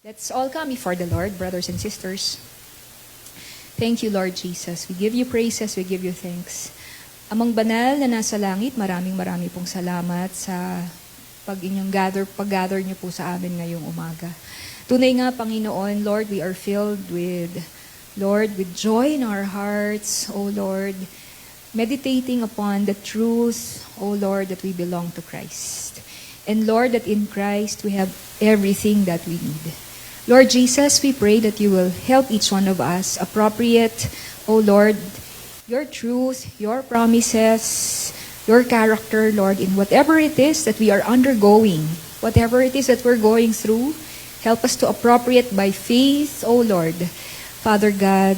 Let's all come before the Lord, brothers and sisters. Thank you, Lord Jesus. We give you praises, we give you thanks. Amang banal na nasa langit, maraming pong salamat sa pag-gather niyo po sa amin ngayong umaga. Tunay nga, Panginoon, Lord, we are filled with joy in our hearts, O Lord, meditating upon the truth, O Lord, that we belong to Christ. And Lord, that in Christ we have everything that we need. Lord Jesus, we pray that you will help each one of us appropriate, O Lord, your truth, your promises, your character, Lord, in whatever it is that we are undergoing, whatever it is that we're going through, help us to appropriate by faith, O Lord, Father God,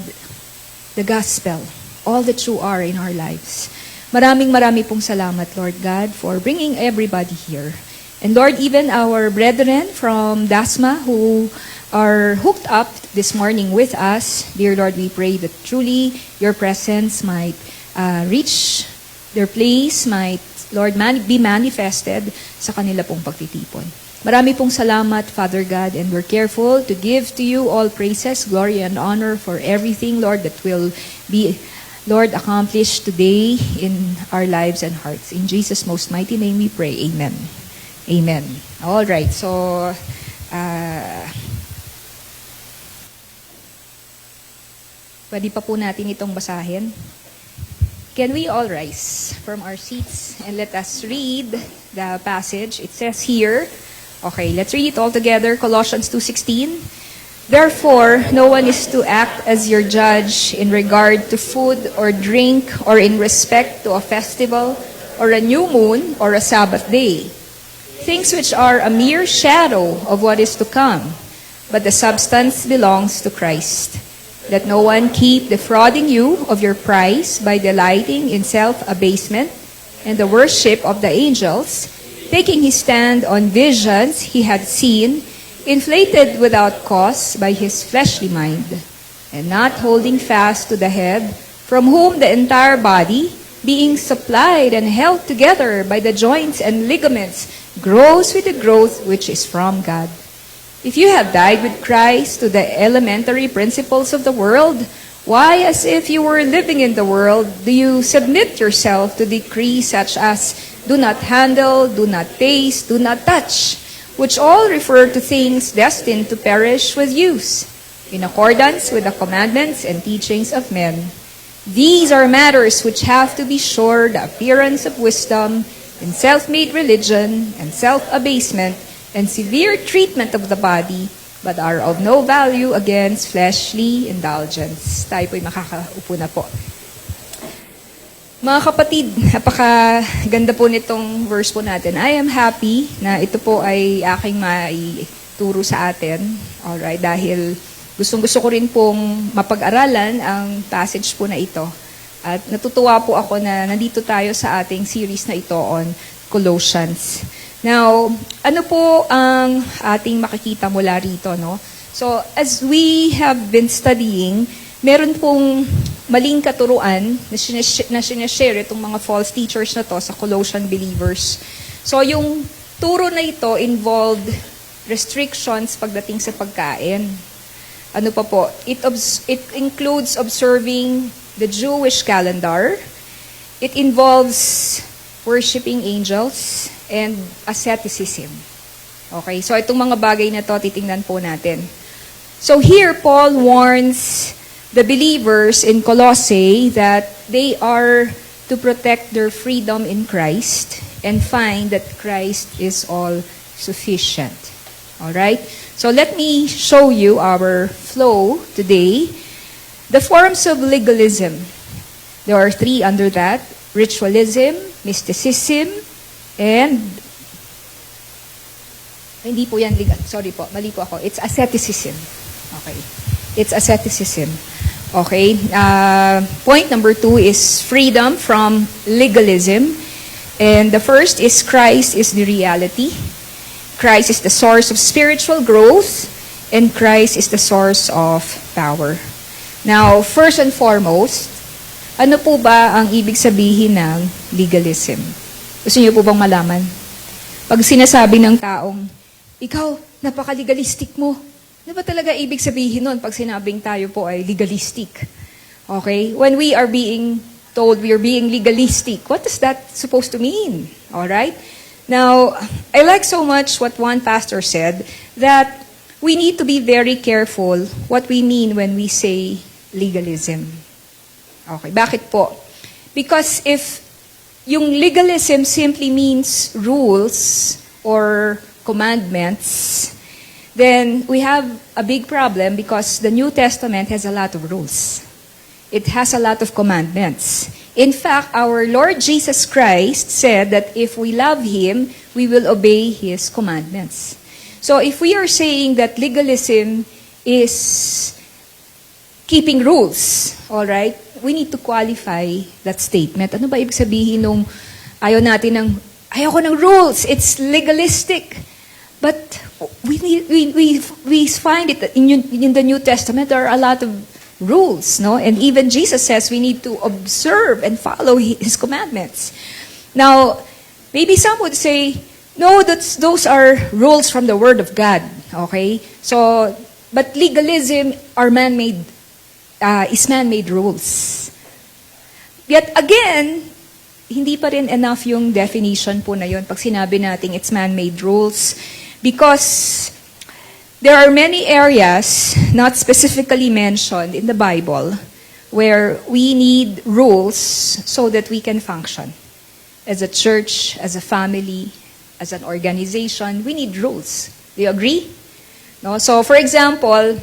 the gospel, all that you are in our lives. Maraming pong salamat, Lord God, for bringing everybody here. And Lord, even our brethren from Dasma who are hooked up this morning with us, dear Lord, we pray that truly your presence might reach their place, might, Lord, be manifested sa kanila pong pagtitipon. Marami pong salamat, Father God, and we're careful to give to you all praises, glory, and honor for everything, Lord, that will be, Lord, accomplished today in our lives and hearts. In Jesus' most mighty name we pray. Amen. Amen. All right. So, pwede pa po natin itong basahin. Can we all rise from our seats and let us read the passage? It says here, okay, let's read it all together. Colossians 2:16. Therefore, no one is to act as your judge in regard to food or drink or in respect to a festival or a new moon or a Sabbath day. Things which are a mere shadow of what is to come, but the substance belongs to Christ. Let no one keep defrauding you of your prize by delighting in self-abasement and the worship of the angels, taking his stand on visions he had seen, inflated without cause by his fleshly mind, and not holding fast to the head, from whom the entire body, being supplied and held together by the joints and ligaments, grows with the growth which is from God. If you have died with Christ to the elementary principles of the world, why, as if you were living in the world, do you submit yourself to decrees such as do not handle, do not taste, do not touch, which all refer to things destined to perish with use, in accordance with the commandments and teachings of men? These are matters which have to be sure the appearance of wisdom, in self-made religion, and self-abasement, and severe treatment of the body, but are of no value against fleshly indulgence. Tayo po'y makakaupo na po. Mga kapatid, napakaganda po nitong verse po natin. I am happy na ito po ay aking maituro sa atin. Alright, dahil gustong-gusto ko rin pong mapag-aralan ang passage po na ito. At natutuwa po ako na nandito tayo sa ating series na ito on Colossians. Now, ano po ang ating makikita mula rito, no? So, as we have been studying, meron pong maling katuruan na sinashare itong mga false teachers na to sa Colossian believers. So, yung turo na ito involved restrictions pagdating sa pagkain. Ano pa po? It includes observing the Jewish calendar. It involves worshiping angels and asceticism. Okay, so itong mga bagay na to, titingnan po natin. So here, Paul warns the believers in Colossae that they are to protect their freedom in Christ and find that Christ is all sufficient. Alright? So let me show you our flow today. The forms of legalism. There are three under that. Ritualism, mysticism, and hindi po yan legal. Sorry po, mali po ako. It's asceticism. Okay. It's asceticism. Okay. Point number 2 is freedom from legalism. And the first is Christ is the reality. Christ is the source of spiritual growth, and Christ is the source of power. Now, first and foremost, ano po ba ang ibig sabihin ng legalism? Gusto niyo po bang malaman? Pag sinasabi ng taong, ikaw, napaka-legalistic mo. Ano ba talaga ibig sabihin nun pag sinabing tayo po ay legalistic? Okay? When we are being told we are being legalistic, what is that supposed to mean? Alright? Now, I like so much what one pastor said that we need to be very careful what we mean when we say legalism. Okay, bakit po? Because if yung legalism simply means rules or commandments, then we have a big problem because the New Testament has a lot of rules. It has a lot of commandments. In fact, our Lord Jesus Christ said that if we love Him, we will obey His commandments. So if we are saying that legalism is keeping rules, all right, we need to qualify that statement. Ano ba ibig sabihin nung ayaw ko ng rules, it's legalistic. But we find it in the New Testament, there are a lot of rules, no? And even Jesus says we need to observe and follow His commandments. Now, maybe some would say, no, those are rules from the Word of God, okay? So, but legalism are is man-made rules. Yet again, hindi pa rin enough yung definition po na yun pag sinabi natin it's man-made rules because there are many areas not specifically mentioned in the Bible where we need rules so that we can function. As a church, as a family, as an organization, we need rules. Do you agree? No? So, for example,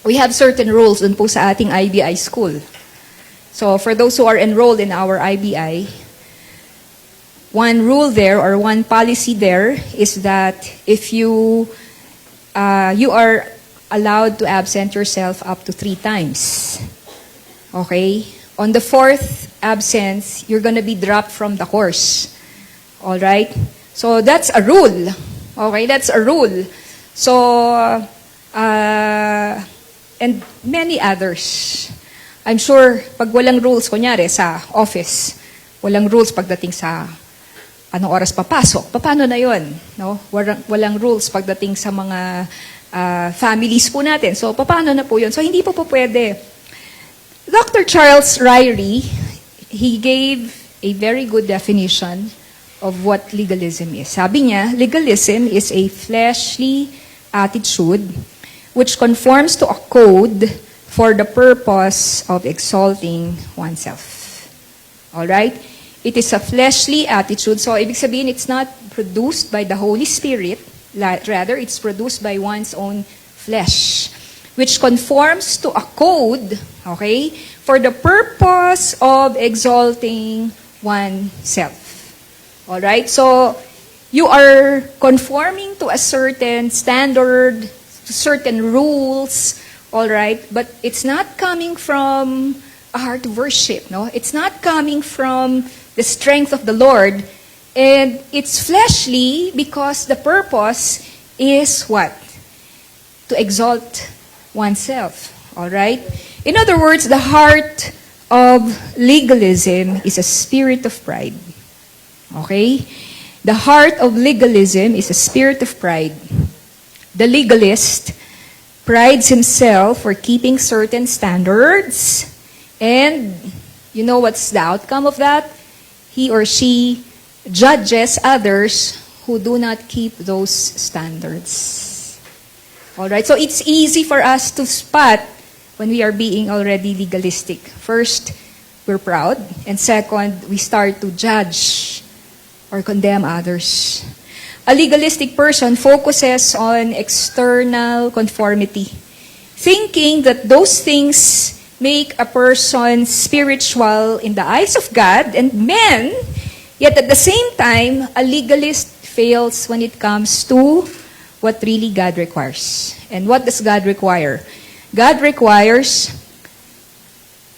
we have certain rules dun po sa ating IBI school. So, for those who are enrolled in our IBI, one rule there or one policy there is that if you are allowed to absent yourself up to 3 times. Okay? On the 4th absence, you're gonna be dropped from the course. Alright? So, that's a rule. Okay? That's a rule. So, and many others. I'm sure, pag walang rules, kunyari, sa office, walang rules pagdating sa anong oras papasok. Paano na yun? No? Walang rules pagdating sa mga families po natin. So, paano na po yun? So, hindi po pwede. Dr. Charles Ryrie, he gave a very good definition of what legalism is. Sabi niya, legalism is a fleshly attitude which conforms to a code for the purpose of exalting oneself. Alright? It is a fleshly attitude. So, ibig sabihin, it's not produced by the Holy Spirit. Rather, it's produced by one's own flesh, which conforms to a code, okay, for the purpose of exalting oneself. Alright? So, you are conforming to a certain standard, to certain rules, alright? But it's not coming from a heart of worship, no? It's not coming from the strength of the Lord. And it's fleshly because the purpose is what? To exalt oneself. Alright? In other words, the heart of legalism is a spirit of pride. Okay? The heart of legalism is a spirit of pride. The legalist prides himself for keeping certain standards. And you know what's the outcome of that? He or she judges others who do not keep those standards. Alright, so it's easy for us to spot when we are being already legalistic. First, we're proud. And second, we start to judge or condemn others. A legalistic person focuses on external conformity, thinking that those things make a person spiritual in the eyes of God and men, yet at the same time, a legalist fails when it comes to what really God requires. And what does God require? God requires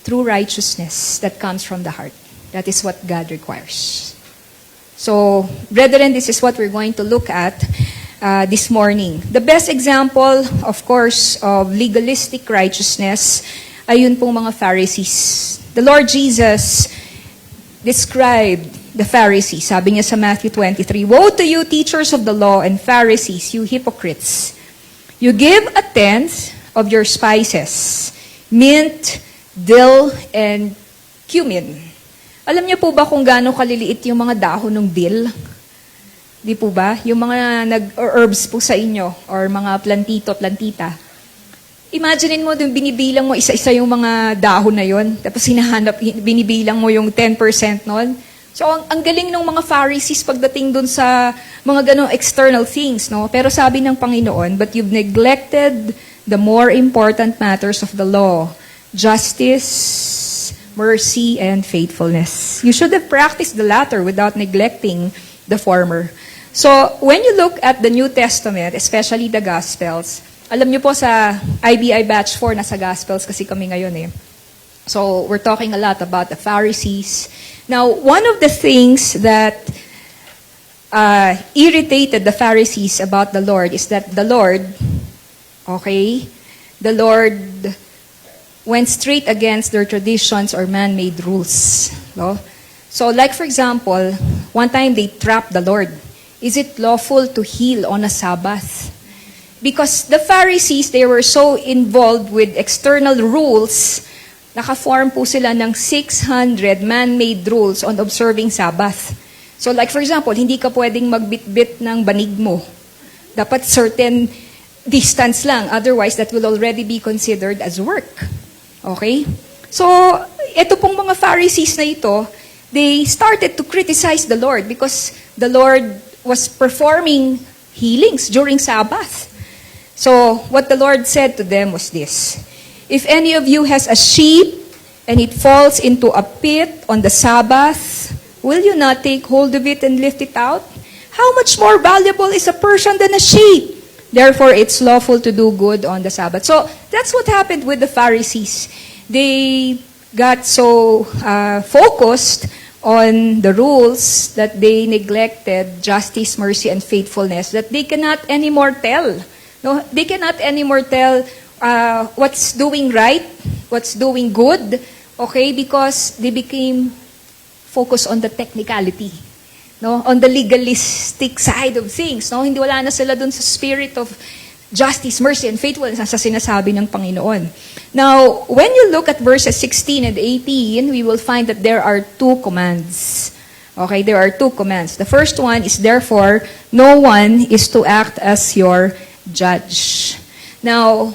true righteousness that comes from the heart. That is what God requires. So, brethren, this is what we're going to look at this morning. The best example, of course, of legalistic righteousness ay yun pong mga Pharisees. The Lord Jesus described the Pharisees. Sabi niya sa Matthew 23, "Woe to you, teachers of the law and Pharisees, you hypocrites! You give a tenth of your spices, mint, dill, and cumin. Alam niyo po ba kung gaano kaliliit yung mga dahon ng dill? Di po ba? Yung mga nag-herbs po sa inyo, or mga plantito, plantita. Imaginein mo, binibilang mo isa-isa yung mga dahon na yon, tapos binibilang mo yung 10% nun. So, ang galing ng mga Pharisees pagdating dun sa mga ganong external things, no? Pero sabi ng Panginoon, but you've neglected the more important matters of the law, justice, mercy, and faithfulness. You should have practiced the latter without neglecting the former. So, when you look at the New Testament, especially the Gospels, alam niyo po sa IBI Batch 4, nasa Gospels kasi kami ngayon eh. So, we're talking a lot about the Pharisees. Now, one of the things that irritated the Pharisees about the Lord is that the Lord went straight against their traditions or man-made rules. No? So, like for example, one time they trapped the Lord. Is it lawful to heal on a Sabbath? Because the Pharisees, they were so involved with external rules, naka-form po sila ng 600 man-made rules on observing Sabbath. So like for example, hindi ka pwedeng magbitbit ng banig mo. Dapat certain distance lang, otherwise that will already be considered as work. Okay? So, ito pong mga Pharisees na ito, they started to criticize the Lord because the Lord was performing healings during Sabbath. So, what the Lord said to them was this: if any of you has a sheep and it falls into a pit on the Sabbath, will you not take hold of it and lift it out? How much more valuable is a person than a sheep? Therefore, it's lawful to do good on the Sabbath. So, that's what happened with the Pharisees. They got so focused on the rules that they neglected justice, mercy, and faithfulness that they cannot anymore tell. No, they cannot anymore tell what's doing right, what's doing good, okay, because they became focused on the technicality, no, on the legalistic side of things. No, hindi wala na sila dun sa spirit of justice, mercy, and faithfulness sa sinasabi ng Panginoon. Now, when you look at verses 16 and 18, we will find that there are two commands. Okay, there are two commands. The first one is, therefore, no one is to act as your judge. Now,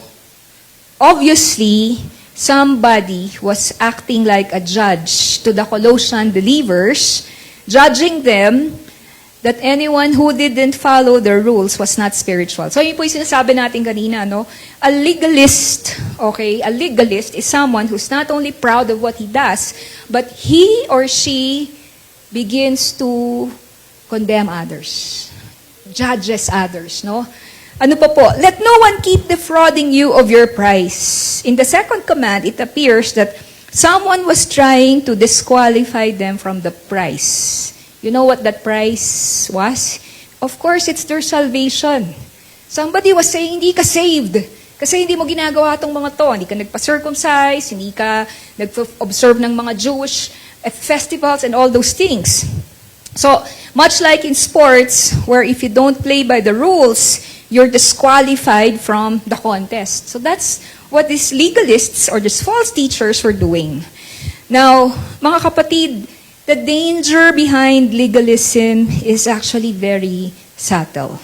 obviously, somebody was acting like a judge to the Colossian believers, judging them that anyone who didn't follow the rules was not spiritual. So, yun po yung sinasabi natin kanina, no? A legalist, okay, a legalist is someone who's not only proud of what he does, but he or she begins to condemn others, judges others, no? Ano pa po? Let no one keep defrauding you of your price. In the second command, it appears that someone was trying to disqualify them from the price. You know what that price was? Of course, it's their salvation. Somebody was saying, hindi ka saved. Kasi hindi mo ginagawa itong mga to. Hindi ka nagpa-circumcise, hindi ka nag-observe ng mga Jewish festivals and all those things. So, much like in sports, where if you don't play by the rules, you're disqualified from the contest. So that's what these legalists or these false teachers were doing. Now, mga kapatid, the danger behind legalism is actually very subtle.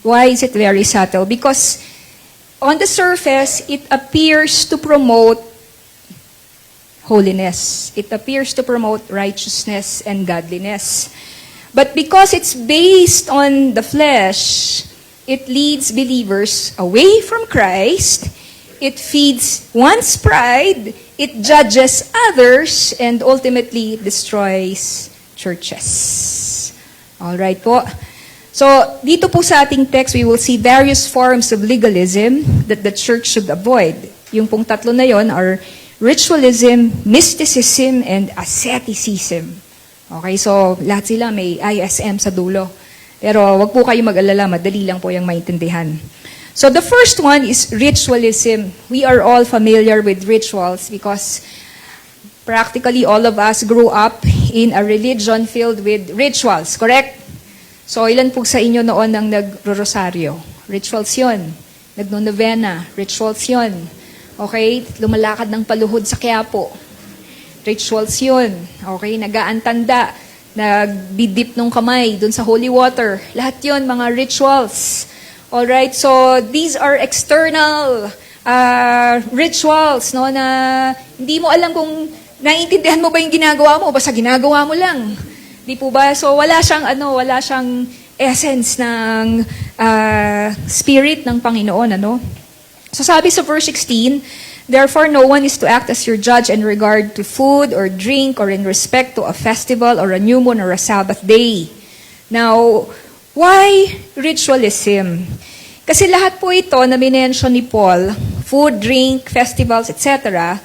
Why is it very subtle? Because on the surface, it appears to promote holiness. It appears to promote righteousness and godliness. But because it's based on the flesh, it leads believers away from Christ, it feeds one's pride, it judges others, and ultimately destroys churches. Alright po. So, dito po sa ating text, we will see various forms of legalism that the church should avoid. Yung pong tatlo na yon are ritualism, mysticism, and asceticism. Okay, so lahat sila may ISM sa dulo. Pero wag po kayo mag-alala, madali lang po yung maintindihan. So the first one is ritualism. We are all familiar with rituals because practically all of us grew up in a religion filled with rituals, correct? So ilan po sa inyo noon ang nagro-rosaryo? Rituals yun. nagno-novena, rituals yun. Okay? Lumalakad ng paluhod sa Quiapo. Rituals yun. Okay? Nagaantanda, nagbidip ng kamay dun sa holy water. Lahat yun, mga rituals. Alright? So, these are external rituals, no, na hindi mo alam kung naiintindihan mo ba yung ginagawa mo, basta ginagawa mo lang. Di po ba? So, wala siyang essence ng spirit ng Panginoon, ano? So, sabi sa verse 16, therefore, no one is to act as your judge in regard to food or drink or in respect to a festival or a new moon or a Sabbath day. Now, why ritualism? Kasi lahat po ito na minention ni Paul, food, drink, festivals, etc.,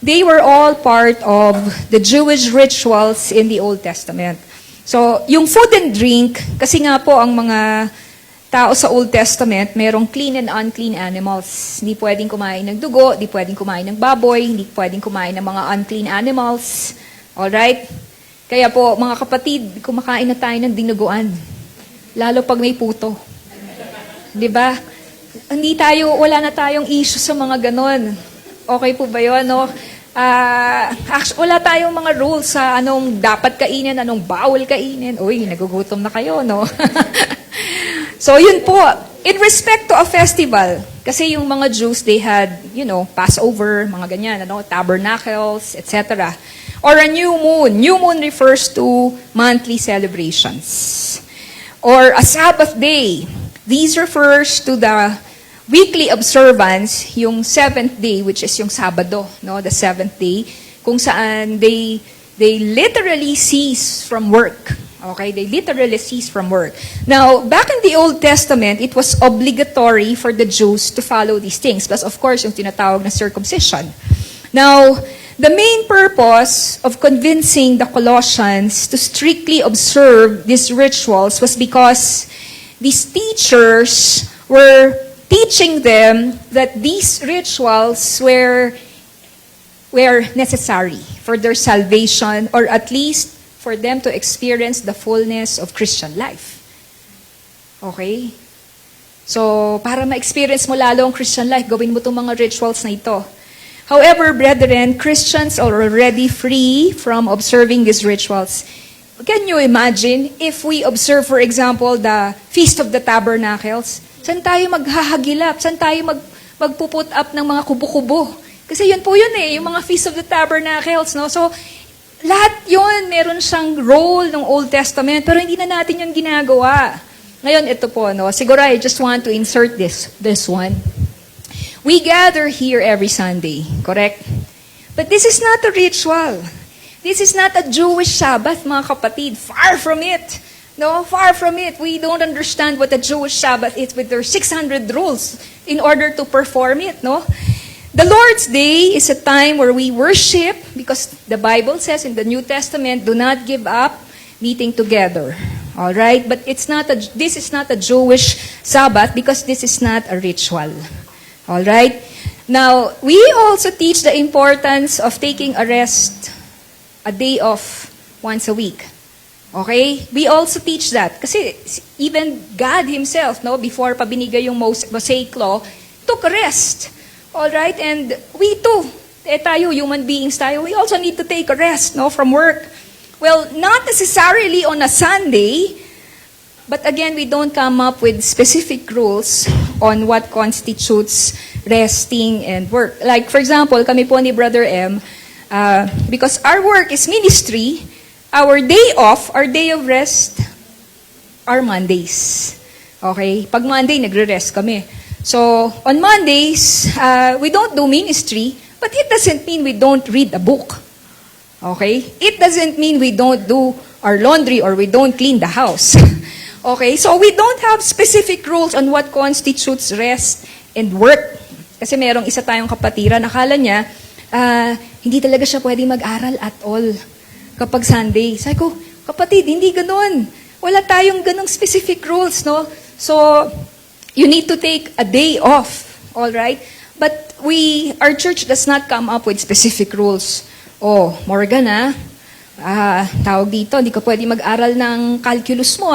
they were all part of the Jewish rituals in the Old Testament. So, yung food and drink, kasi nga po ang mga tao sa Old Testament, merong clean and unclean animals. Hindi pwedeng kumain ng dugo, hindi pwedeng kumain ng baboy, hindi pwedeng kumain ng mga unclean animals. Alright? Kaya po, mga kapatid, kumakain na tayo ng dinuguan. Lalo pag may puto. 'Di ba? Wala na tayong issue sa mga ganon. Okay po ba 'yon, no? Wala tayong mga rules sa anong dapat kainin, anong bawal kainin. Uy, nagugutom na kayo, no? So, yun po. In respect to a festival, kasi yung mga Jews, they had, Passover, mga ganyan, tabernacles, etc. Or a new moon. New moon refers to monthly celebrations. Or a Sabbath day. These refers to the weekly observance, yung seventh day, which is yung Sabado, no, the seventh day, kung saan they literally cease from work. Okay, they literally cease from work. Now, back in the Old Testament, it was obligatory for the Jews to follow these things. Plus, of course, yung tinatawag na circumcision. Now, the main purpose of convincing the Colossians to strictly observe these rituals was because these teachers were teaching them that these rituals were necessary for their salvation, or at least for them to experience the fullness of Christian life. Okay? So, para ma-experience mo lalo ang Christian life, gawin mo itong mga rituals na ito. However, brethren, Christians are already free from observing these rituals. Can you imagine if we observe, for example, the Feast of the Tabernacles? Saan tayo maghahagilap? Saan tayo magpuput up ng mga kubo-kubo? Kasi yun po yun yung mga Feast of the Tabernacles, no? So, lahat yun, meron siyang role ng Old Testament, pero hindi na natin yung ginagawa. Ngayon, ito po, no? Siguro I just want to insert this one. We gather here every Sunday, correct? But this is not a ritual. This is not a Jewish Sabbath, mga kapatid. Far from it. No, far from it. We don't understand what a Jewish Sabbath is with their 600 rules in order to perform it, no? The Lord's Day is a time where we worship, because the Bible says in the New Testament, do not give up meeting together. All right? But this is not a Jewish Sabbath because this is not a ritual. All right? Now, we also teach the importance of taking a rest, a day off once a week. Okay? We also teach that. Kasi even God Himself, no, before pa binigay yung Mosaic Law, took a rest. Alright? And we too, tayo, human beings tayo, we also need to take a rest, no, from work. Well, not necessarily on a Sunday, but again, we don't come up with specific rules on what constitutes resting and work. Like, for example, kami po ni Brother M, because our work is ministry, our day off, our day of rest, are Mondays. Okay? Pag Monday, nagre-rest kami. So, on Mondays, we don't do ministry, but it doesn't mean we don't read a book. Okay? It doesn't mean we don't do our laundry or we don't clean the house. Okay? So, we don't have specific rules on what constitutes rest and work. Kasi merong isa tayong kapatiran, akala niya, hindi talaga siya pwedeng mag-aral at all kapag Sunday. Sabi ko, kapatid, hindi ganun. Wala tayong ganung specific rules, no? So, you need to take a day off, all right? But our church does not come up with specific rules. Oh, Morgan, tawag dito, hindi ka pwede mag-aral ng calculus mo,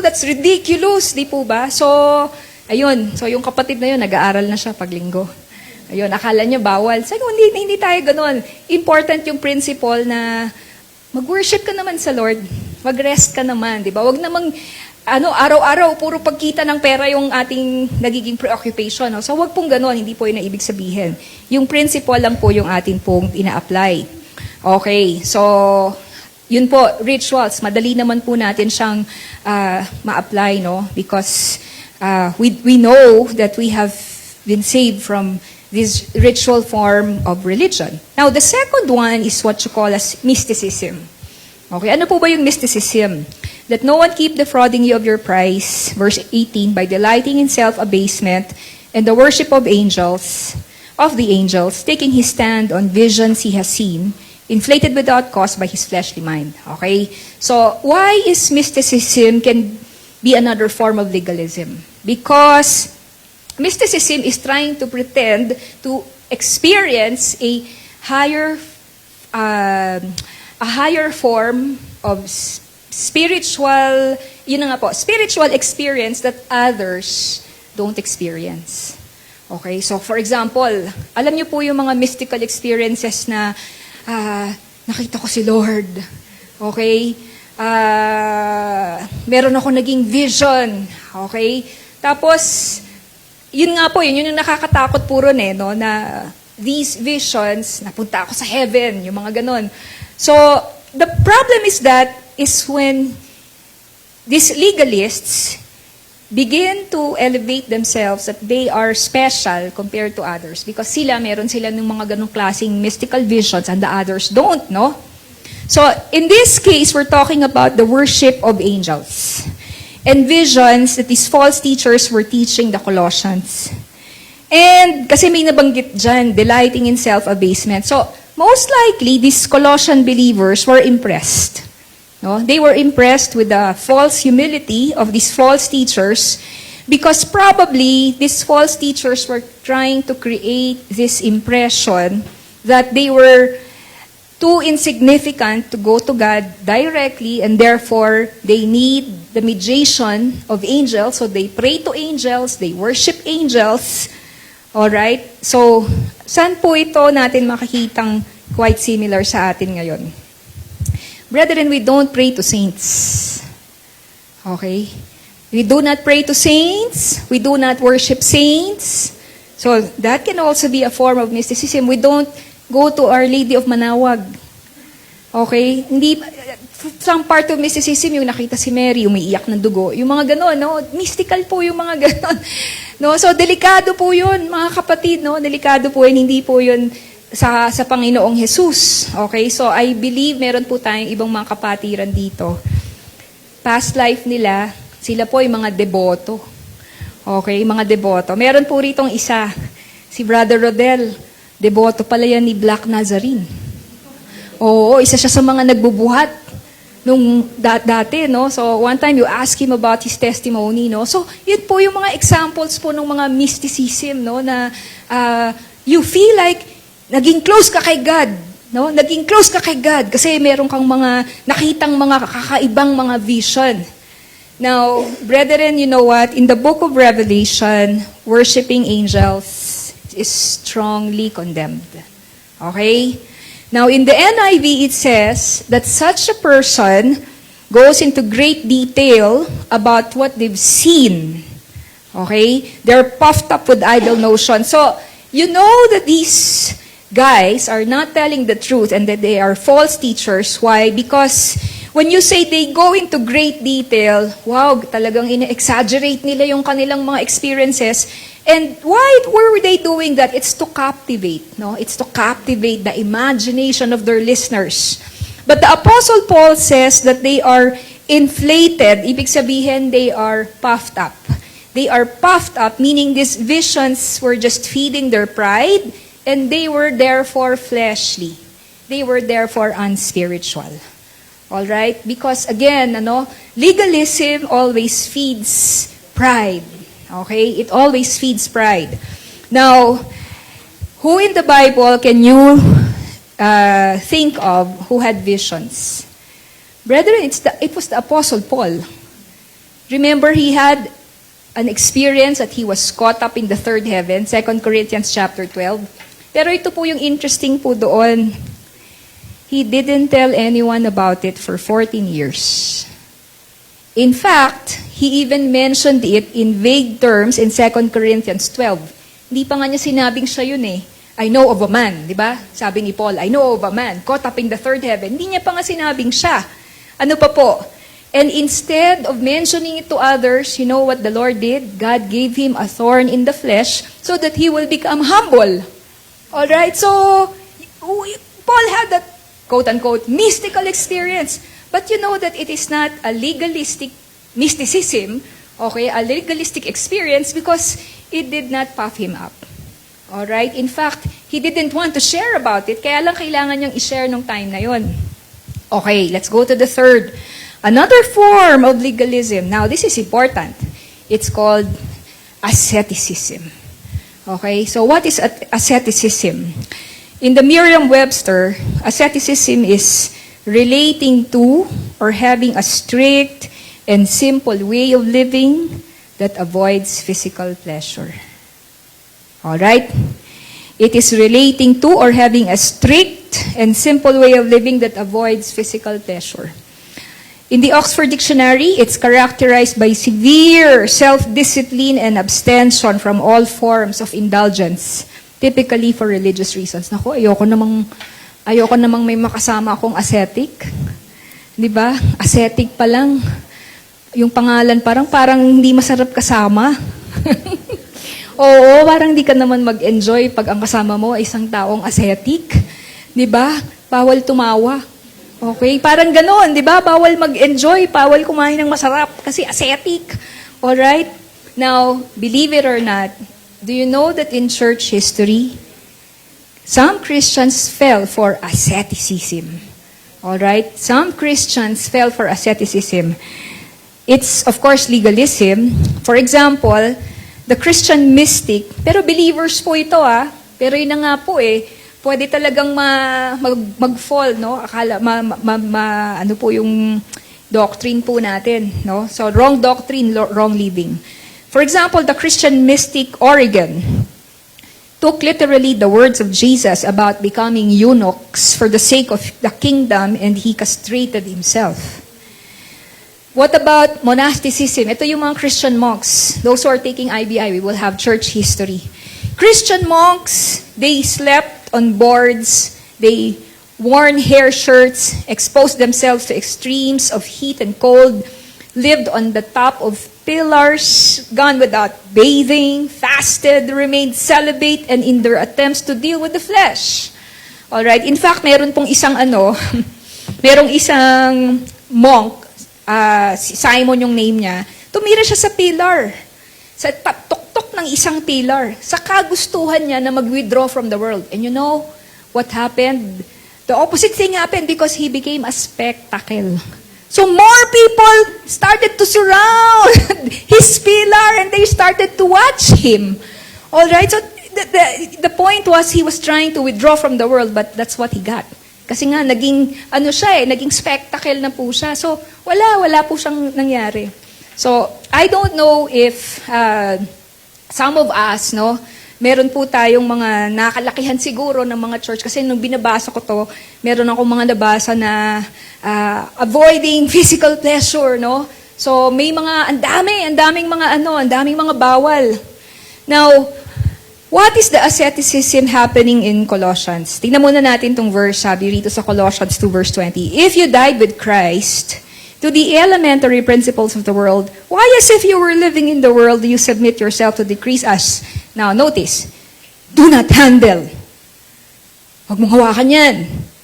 That's ridiculous, di po ba? So, Ayun, so yung kapatid na yun, nag-aaral na siya pag linggo. Ayun, akala niya bawal. Sabi ko, hindi tayo ganun. Important yung principle na mag-worship ka naman sa Lord. Mag-rest ka naman, di ba? Huwag namang, araw-araw, puro pagkita ng pera yung ating nagiging preoccupation. No? So, huwag pong ganun, hindi po yun na ibig sabihin. Yung principle lang po yung atin pong ina-apply. Okay, so, yun po, rituals. Madali naman po natin siyang ma-apply, no? Because we know that we have been saved from this ritual form of religion. Now, the second one is what you call as mysticism. Okay, ano po ba yung mysticism? That no one keep defrauding you of your prize, verse 18, by delighting in self-abasement and the worship of the angels, taking his stand on visions he has seen, inflated without cause by his fleshly mind. Okay? So, why is mysticism can be another form of legalism? Because mysticism is trying to pretend to experience a higher form of spiritual experience that others don't experience. Okay, so for example, alam niyo po yung mga mystical experiences na nakita ko si Lord. Okay? Meron ako naging vision. Okay? Tapos, yun nga po, yun yung nakakatakot puro no, na these visions, napunta ako sa heaven, yung mga ganon. So, the problem is when these legalists begin to elevate themselves that they are special compared to others because meron sila ng mga ganong klaseng mystical visions and the others don't, no? So, in this case, we're talking about the worship of angels and visions that these false teachers were teaching the Colossians. And kasi may nabanggit dyan, delighting in self-abasement. So, most likely, these Colossian believers were impressed. No? They were impressed with the false humility of these false teachers because probably these false teachers were trying to create this impression that they were too insignificant to go to God directly and therefore they need the mediation of angels. So they pray to angels, they worship angels. Alright? So, saan po ito natin makikitang quite similar sa atin ngayon? Brethren, we don't pray to saints. Okay? We do not pray to saints. We do not worship saints. So, that can also be a form of mysticism. We don't go to Our Lady of Manawag. Okay? Hindi, some part of mysticism, yung nakita si Mary, umiiyak ng dugo. Yung mga gano'n, no? Mystical po yung mga gano'n. No? So, delikado po yun, mga kapatid, no? Delikado po yun, hindi po yun sa Panginoong Jesus. Okay? So, I believe meron po tayong ibang mga kapatiran dito. Past life nila, sila po yung mga deboto. Okay? Mga deboto. Meron po ritong isa, si Brother Rodel. Deboto pala yan ni Black Nazarene. Oo, isa siya sa mga nagbubuhat nung dati, no? So, one time you ask him about his testimony, no? So, yun po yung mga examples po ng mga mysticism, no? Na you feel like naging close ka kay God, no? Naging close ka kay God kasi meron kang mga nakitang mga kakaibang mga vision. Now, brethren, you know what? In the book of Revelation, worshiping angels is strongly condemned. Okay? Now, in the NIV, it says that such a person goes into great detail about what they've seen. Okay? They're puffed up with idle notions. So, you know that these guys are not telling the truth and that they are false teachers. Why? Because when you say they go into great detail, wow, talagang ina-exaggerate nila yung kanilang mga experiences. And why were they doing that? It's to captivate, no? It's to captivate the imagination of their listeners. But the Apostle Paul says that they are inflated. Ibig sabihin, they are puffed up. They are puffed up, meaning these visions were just feeding their pride, and they were therefore fleshly. They were therefore unspiritual. All right? Because again, legalism always feeds pride. Okay? It always feeds pride. Now, who in the Bible can you think of who had visions? Brethren, it was the Apostle Paul. Remember, he had an experience that he was caught up in the third heaven, 2 Corinthians chapter 12. Pero ito po yung interesting po doon. He didn't tell anyone about it for 14 years. In fact, he even mentioned it in vague terms in 2 Corinthians 12. Hindi pa nga niya sinabing siya yun eh. I know of a man, di ba? Sabi ni Paul, I know of a man caught up in the third heaven. Hindi niya pa nga sinabing siya. Ano pa po? And instead of mentioning it to others, you know what the Lord did? God gave him a thorn in the flesh so that he will become humble. Alright, so Paul had that quote-unquote mystical experience. But you know that it is not a legalistic mysticism, okay, a legalistic experience because it did not puff him up. Alright, in fact, he didn't want to share about it, kaya lang kailangan niyang i-share nung time na yon. Okay, let's go to the third. Another form of legalism. Now, this is important. It's called asceticism. Okay, so what is asceticism? In the Merriam-Webster, asceticism is relating to or having a strict and simple way of living that avoids physical pleasure. Alright? It is relating to or having a strict and simple way of living that avoids physical pleasure. In the Oxford Dictionary, it's characterized by severe self-discipline and abstention from all forms of indulgence, typically for religious reasons. Naku, ayoko namang may makasama akong ascetic. 'Di ba? Ascetic pa lang. Yung pangalan parang hindi masarap kasama. Oo, parang hindi ka naman mag-enjoy pag ang kasama mo ay isang taong ascetic. 'Di ba? Bawal tumawa. Okay, parang ganoon, 'di ba? Bawal mag-enjoy, bawal kumain ng masarap kasi ascetic. All right? Now, believe it or not, do you know that in church history, some Christians fell for asceticism. All right? Some Christians fell for asceticism. It's, of course, legalism. For example, the Christian mystic, pero believers po ito pero yun na nga po pwede talagang mag-fall, no? Akala, ano po yung doctrine po natin, no? So, wrong doctrine, wrong living. For example, the Christian mystic Origen took literally the words of Jesus about becoming eunuchs for the sake of the kingdom, and he castrated himself. What about monasticism? Ito yung mga Christian monks. Those who are taking IBI, we will have church history. Christian monks, they slept on boards, they wore hair shirts, exposed themselves to extremes of heat and cold, lived on the top of pillars, gone without bathing, fasted, remained celibate, and in their attempts to deal with the flesh. Alright, in fact, meron pong isang merong isang monk, si Simon yung name niya, tumira siya sa pillar. Sa tuktok ng isang pillar. Sa kagustuhan niya na mag-withdraw from the world. And you know what happened? The opposite thing happened because he became a spectacle. So more people started to surround his pillar and they started to watch him. Alright, so the point was he was trying to withdraw from the world, but that's what he got. Kasi nga, naging spectacle na po siya. So, wala po siyang nangyari. So, I don't know if some of us, no, meron po tayong mga nakalakihan siguro ng mga church. Kasi nung binabasa ko to, meron akong mga nabasa na avoiding physical pleasure, no? So, may mga, ang daming mga bawal. Now, what is the asceticism happening in Colossians? Tingnan muna natin tong verse, sabi rito sa Colossians 2 verse 20. If you died with Christ to the elementary principles of the world, why as if you were living in the world do you submit yourself to decrease us? Now, notice, do not handle. Huwag mong hawakan yan.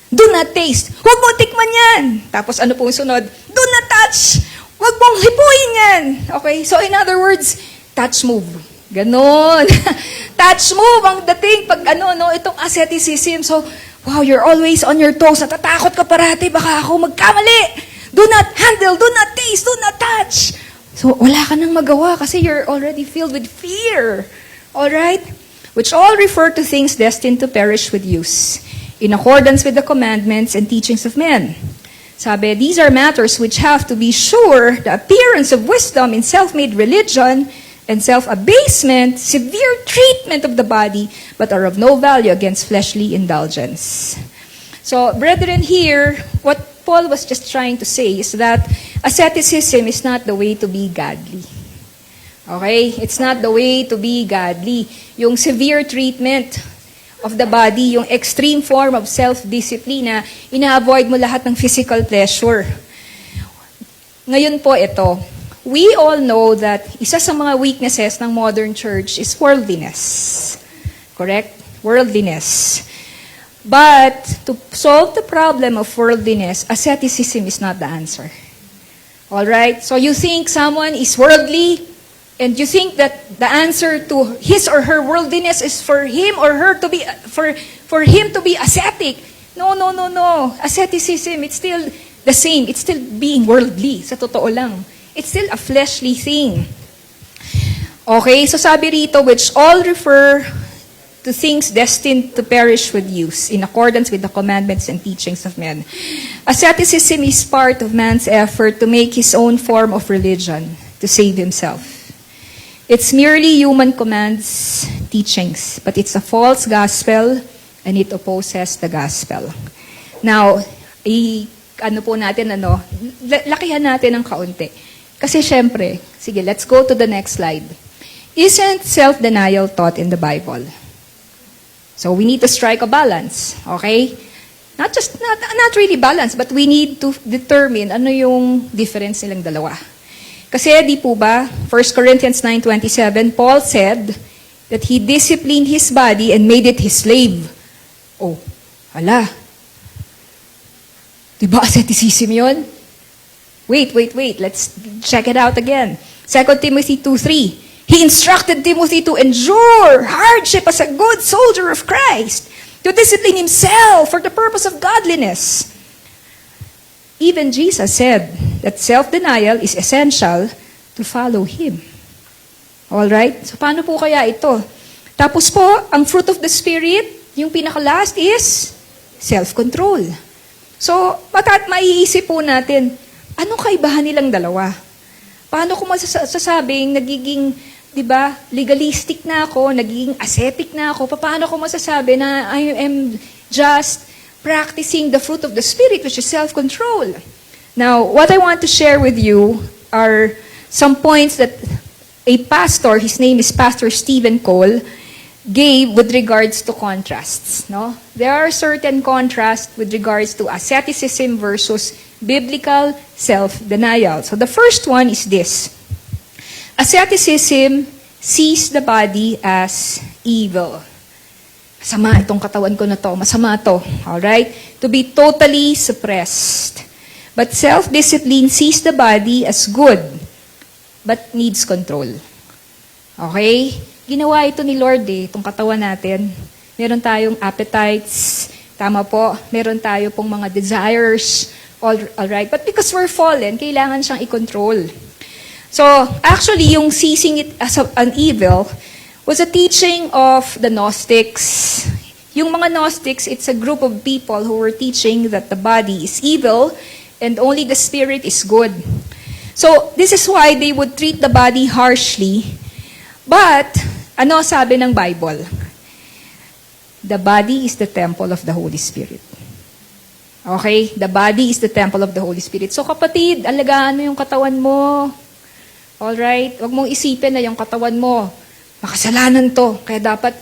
Do not taste. Huwag mong tikman yan. Tapos ano po yung sunod? Do not touch. Huwag mong hipuin yan. Okay? So, in other words, touch move. Ganon. Touch move ang dating pag itong asceticism. So, wow, you're always on your toes. Natatakot ka parati. Baka ako magkamali. Do not handle, do not taste, do not touch. So, wala ka nang magawa kasi you're already filled with fear. Alright? Which all refer to things destined to perish with use, in accordance with the commandments and teachings of men. Sabi, these are matters which have to be sure the appearance of wisdom in self-made religion and self-abasement, severe treatment of the body, but are of no value against fleshly indulgence. So, brethren, here, what Paul was just trying to say is that asceticism is not the way to be godly. Okay? It's not the way to be godly. Yung severe treatment of the body, yung extreme form of self-discipline na ina-avoid mo lahat ng physical pleasure. Ngayon po ito, we all know that isa sa mga weaknesses ng modern church is worldliness. Correct? Worldliness. But to solve the problem of worldliness, asceticism is not the answer. Alright? So you think someone is worldly, and you think that the answer to his or her worldliness is for him or her to be for him to be ascetic. No. Asceticism, it's still the same. It's still being worldly. Sa totoo lang. It's still a fleshly thing. Okay, so sabi rito, which all refer to things destined to perish with use, in accordance with the commandments and teachings of men. Asceticism is part of man's effort to make his own form of religion, to save himself. It's merely human commands, teachings, but it's a false gospel, and it opposes the gospel. Now, lakihan natin ng kaunti. Kasi syempre, sige, let's go to the next slide. Isn't self-denial taught in the Bible? So we need to strike a balance, okay? Not really balance, but we need to determine ano yung difference nilang dalawa. Kasi di po ba, 1 Corinthians 9:27, Paul said that he disciplined his body and made it his slave. Oh, hala. Diba asceticism yun? Wait. Let's check it out again. 2 Timothy 2:3. He instructed Timothy to endure hardship as a good soldier of Christ, to discipline himself for the purpose of godliness. Even Jesus said that self-denial is essential to follow Him. Alright? So, paano po kaya ito? Tapos po, ang fruit of the Spirit, yung pinaka-last is self-control. So, maiisip po natin, anong kaibahan nilang dalawa? Paano ko masasabing nagiging, di ba, legalistic na ako, nagiging ascetic na ako? Paano ko masasabi na I am just practicing the fruit of the Spirit, which is self-control? Now, what I want to share with you are some points that a pastor, his name is Pastor Stephen Cole, gave with regards to contrasts. No? There are certain contrasts with regards to asceticism versus biblical self-denial. So the first one is this. Asceticism sees the body as evil. Masama itong katawan ko na to. Masama to. Alright? To be totally suppressed. But self-discipline sees the body as good, but needs control. Okay? Ginawa ito ni Lord itong katawan natin. Meron tayong appetites. Tama po. Meron tayo pong mga desires. Alright? But because we're fallen, kailangan siyang i-control. So, actually, yung seizing it as an evil was a teaching of the Gnostics. Yung mga Gnostics, it's a group of people who were teaching that the body is evil and only the spirit is good. So, this is why they would treat the body harshly. But, ano sabi ng Bible? The body is the temple of the Holy Spirit. Okay? The body is the temple of the Holy Spirit. So kapatid, alagaan mo yung katawan mo. Alright? Huwag mong isipin na yung katawan mo, makasalanan to. Kaya dapat,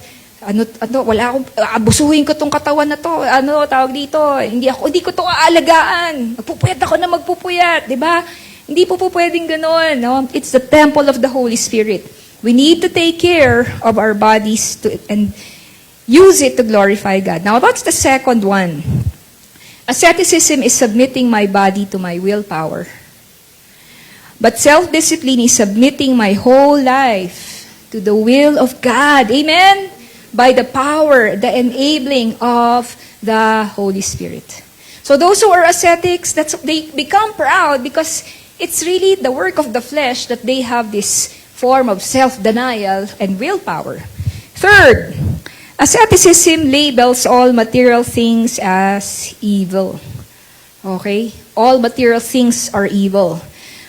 abusuhin ko tong katawan na to. Tawag dito, hindi ko to aalagaan. Magpupuyat ako na magpupuyat. Diba? Hindi po pwedeng ganun. No? It's the temple of the Holy Spirit. We need to take care of our bodies and use it to glorify God. Now, what's the second one? Asceticism is submitting my body to my willpower. But self-discipline is submitting my whole life to the will of God. Amen? By the power, the enabling of the Holy Spirit. So those who are ascetics, they become proud because it's really the work of the flesh that they have this form of self-denial and willpower. Third, asceticism labels all material things as evil. Okay? All material things are evil.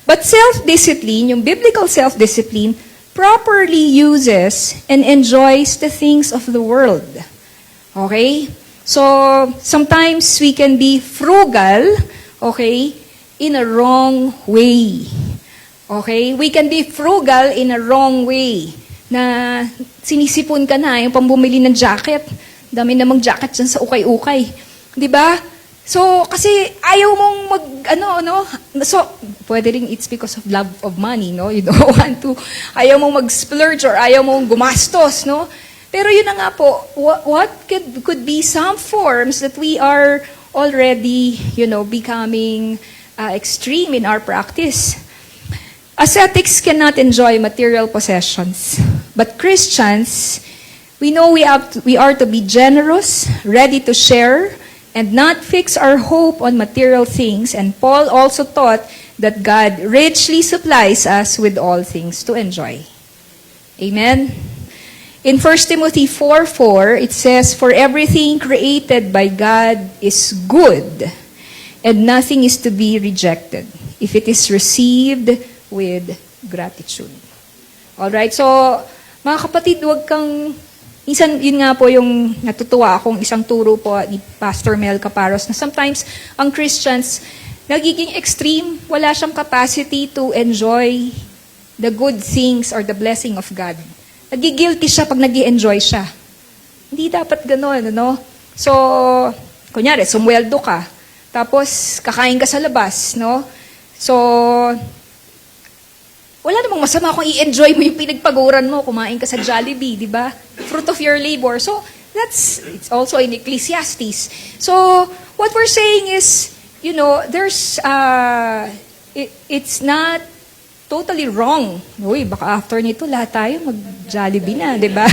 But self-discipline, yung biblical self-discipline, properly uses and enjoys the things of the world. Okay? So, sometimes we can be frugal, okay, in a wrong way. Okay? We can be frugal in a wrong way. Na sinisipon ka na, yung pambumili ng jacket. Dami namang jacket dyan sa ukay-ukay. Di ba? So, kasi ayaw mong So, pwede ring it's because of love of money, no? You don't want to, ayaw mong mag-splurge or ayaw mong gumastos, no? Pero yun na nga po, what could be some forms that we are already, becoming extreme in our practice. Ascetics cannot enjoy material possessions. But Christians, we know we are to be generous, ready to share, and not fix our hope on material things. And Paul also taught that God richly supplies us with all things to enjoy. Amen? In 1 Timothy 4:4, it says, "For everything created by God is good, and nothing is to be rejected, if it is received with gratitude." Alright, so, mga kapatid, huwag kang minsan, yun nga po yung natutuwa akong isang turo po ni Pastor Mel Caparos na sometimes ang Christians nagiging extreme, wala siyang capacity to enjoy the good things or the blessing of God. Nagigilty siya pag nag-i-enjoy siya. Hindi dapat gano'n, ano? So, kunyari, sumweldo ka, tapos kakain ka sa labas, no? So, wala namang masama kung i-enjoy mo yung pinagpaguran mo, kumain ka sa Jollibee, di ba? Fruit of your labor. So, it's also in Ecclesiastes. So, what we're saying is, there's, it's not totally wrong. Uy, baka after nito, lahat tayo mag-Jollibee na, di ba?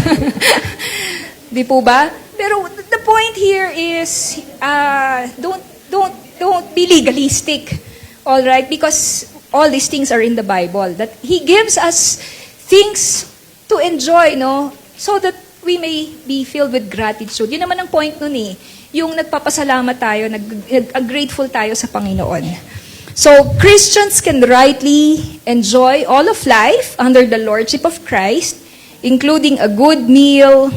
Di po ba? Pero the point here is, don't be legalistic. All right? Because all these things are in the Bible. That He gives us things to enjoy, no? So that we may be filled with gratitude. Yun naman ang point nun eh. Yung nagpapasalamat tayo, grateful tayo sa Panginoon. So, Christians can rightly enjoy all of life under the Lordship of Christ, including a good meal,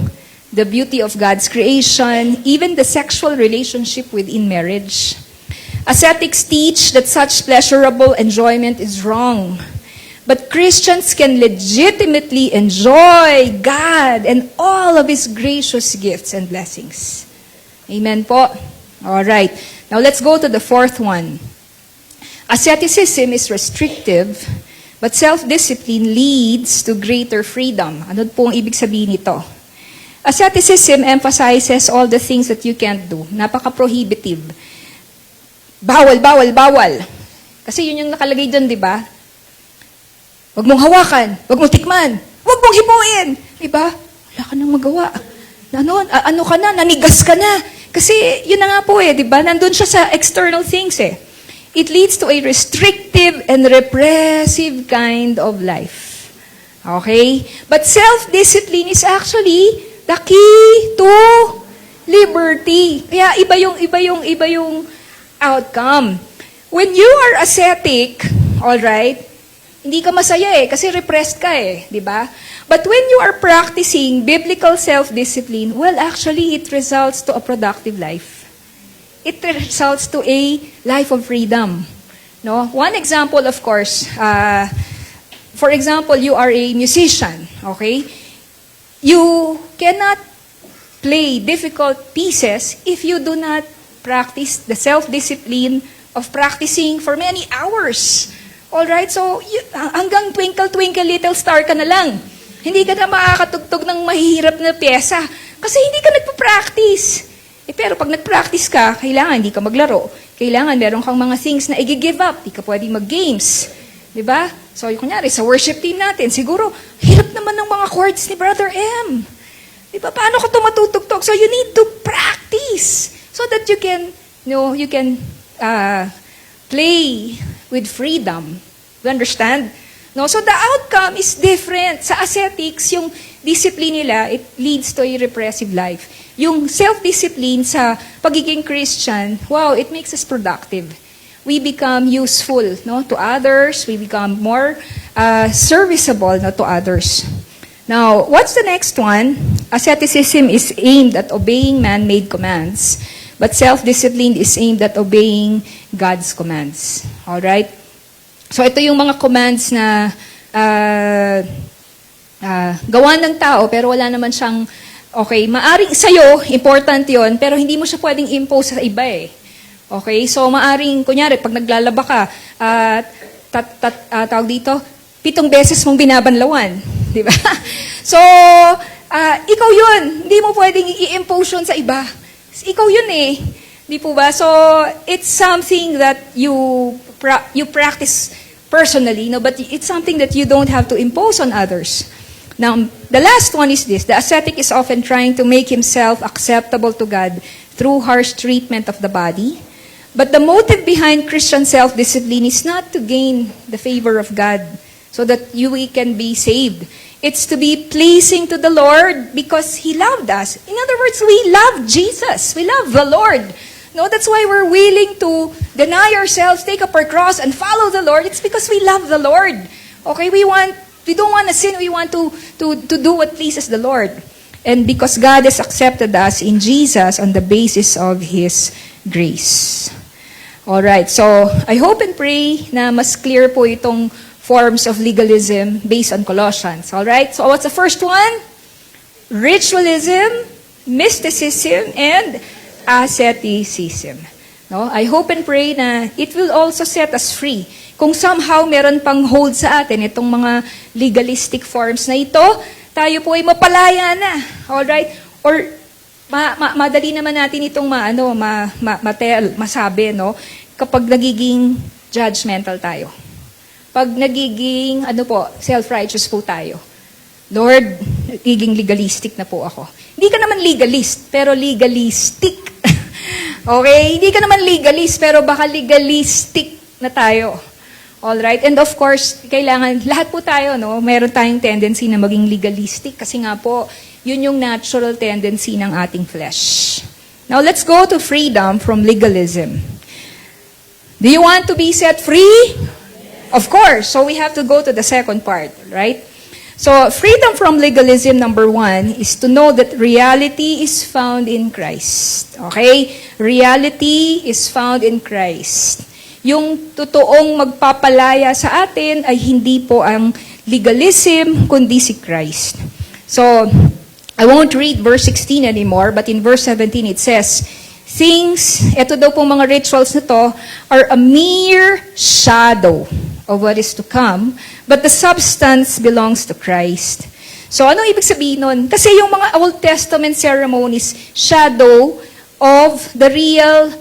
the beauty of God's creation, even the sexual relationship within marriage. Ascetics teach that such pleasurable enjoyment is wrong. But Christians can legitimately enjoy God and all of His gracious gifts and blessings. Amen po? Alright. Now let's go to the fourth one. Asceticism is restrictive, but self-discipline leads to greater freedom. Ano po ang ibig sabihin nito? Asceticism emphasizes all the things that you can't do. Napaka-prohibitive. Bawal, bawal, bawal. Kasi yun yung nakalagay dyan, di ba? Huwag mong hawakan, huwag mong tikman, huwag mong hipuin. Di ba? Wala ka nang magawa. Ano ka na, nanigas ka na. Kasi yun na nga po di ba? Nandun siya sa external things It leads to a restrictive and repressive kind of life. Okay? But self-discipline is actually the key to liberty. Kaya iba yung outcome. When you are ascetic, all right, hindi ka masaya kasi repressed ka di ba? But when you are practicing biblical self-discipline, well, actually, it results to a productive life. It results to a life of freedom. No? One example, of course, for example, you are a musician, okay? You cannot play difficult pieces if you do not practice the self-discipline of practicing for many hours. Alright, so hanggang twinkle, twinkle, little star ka na lang. Hindi ka na makakatugtog ng mahihirap na pyesa kasi hindi ka nagpa-practice. Pero pag nag-practice ka, kailangan hindi ka maglaro. Kailangan meron kang mga things na i-give up. Hindi ka pwedeng mag-games. Diba? So, kunyari, sa worship team natin, siguro, hirap naman ng mga chords ni Brother M. Diba? Paano ka ito matutugtog? So, you need to practice so that you can, play with freedom. You understand? No? So, the outcome is different. Sa ascetics, yung discipline nila, it leads to a repressive life. Yung self-discipline sa pagiging Christian, wow, it makes us productive. We become useful to others. We become more serviceable no, to others. Now, what's the next one? Asceticism is aimed at obeying man-made commands, but self-discipline is aimed at obeying God's commands. Alright? So, ito yung mga commands na gawa ng tao, pero wala naman siyang, okay, maaring sa'yo, important yon, pero hindi mo siya pwedeng impose sa iba eh. Okay? So, maaring, kunyari, pag naglalaba ka, tawag dito, 7 beses mong binabanlawan. Di ba? So, ikaw yun. Hindi mo pwedeng i-impose yun sa iba. Ikaw yun eh. Di po ba? So, it's something that you practice personally, no? But it's something that you don't have to impose on others. Now, the last one is this. The ascetic is often trying to make himself acceptable to God through harsh treatment of the body. But the motive behind Christian self-discipline is not to gain the favor of God so that we can be saved. It's to be pleasing to the Lord because He loved us. In other words, we love Jesus. We love the Lord. No, that's why we're willing to deny ourselves, take up our cross, and follow the Lord. It's because we love the Lord. Okay, we don't want to sin. We want to do what pleases the Lord. And because God has accepted us in Jesus on the basis of His grace. Alright, so I hope and pray na mas clear po itong forms of legalism based on Colossians. Alright, so what's the first one? Ritualism, mysticism, and asceticism. No? I hope and pray na it will also set us free. Kung somehow meron pang hold sa atin itong mga legalistic forms na ito, tayo po ay mapalaya na. Alright? Or madali naman natin itong masabi, no? Kapag nagiging judgmental tayo. Pag nagiging, self-righteous po tayo. Lord, nagiging legalistic na po ako. Hindi ka naman legalist, pero legalistic. Okay? Hindi ka naman legalist, pero baka legalistic na tayo. Alright? And of course, kailangan, lahat po tayo, no? Meron tayong tendency na maging legalistic kasi nga po, yun yung natural tendency ng ating flesh. Now, let's go to freedom from legalism. Do you want to be set free? Of course. So we have to go to the second part, right? So freedom from legalism, number 1, is to know that reality is found in Christ. Okay? Reality is found in Christ. Yung totoong magpapalaya sa atin ay hindi po ang legalism, kundi si Christ. So, I won't read verse 16 anymore, but in verse 17 it says, ito daw pong mga rituals na to, are a mere shadow of what is to come, but the substance belongs to Christ. So, anong ibig sabihin nun? Kasi yung mga Old Testament ceremonies, shadow of the real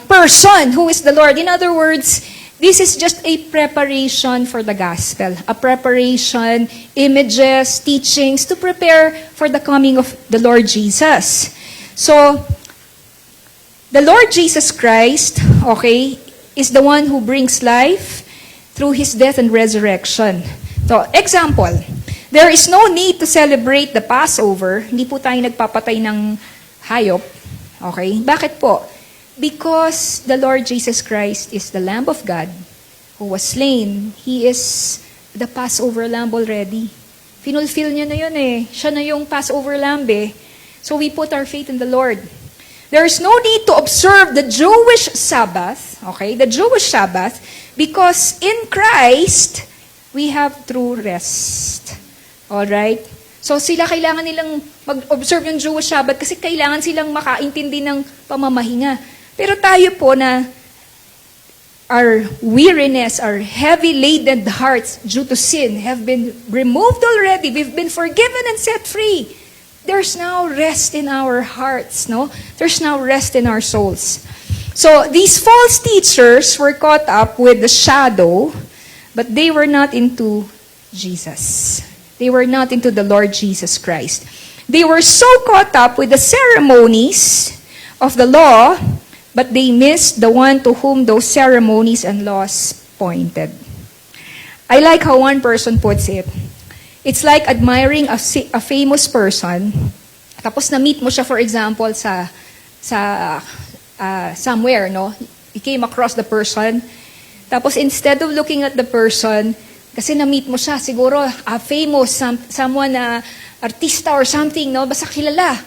person who is the Lord. In other words, this is just a preparation for the gospel. A preparation, images, teachings to prepare for the coming of the Lord Jesus. So, the Lord Jesus Christ, okay, is the one who brings life through His death and resurrection. So, example, there is no need to celebrate the Passover. Hindi po tayo nagpapatay ng hayop. Okay? Bakit po? Because the Lord Jesus Christ is the Lamb of God who was slain. He is the Passover Lamb already. Finulfill niya na yun eh. Siya na yung Passover Lamb eh. So we put our faith in the Lord. There is no need to observe the Jewish Sabbath, okay, the Jewish Sabbath, because in Christ, we have true rest. Alright? So sila kailangan nilang mag-observe yung Jewish Sabbath kasi kailangan silang makaintindi ng pamamahinga. Pero tayo po na our weariness, our heavy-laden hearts due to sin have been removed already. We've been forgiven and set free. There's now rest in our hearts, no? There's now rest in our souls. So, these false teachers were caught up with the shadow, but they were not into Jesus. They were not into the Lord Jesus Christ. They were so caught up with the ceremonies of the law, but they missed the one to whom those ceremonies and laws pointed. I like how one person puts it. It's like admiring a famous person, tapos na-meet mo siya, for example, sa somewhere, no? You came across the person, tapos instead of looking at the person, Kasi na-meet mo siya, siguro famous, someone na artista or something, no? Basta kilala.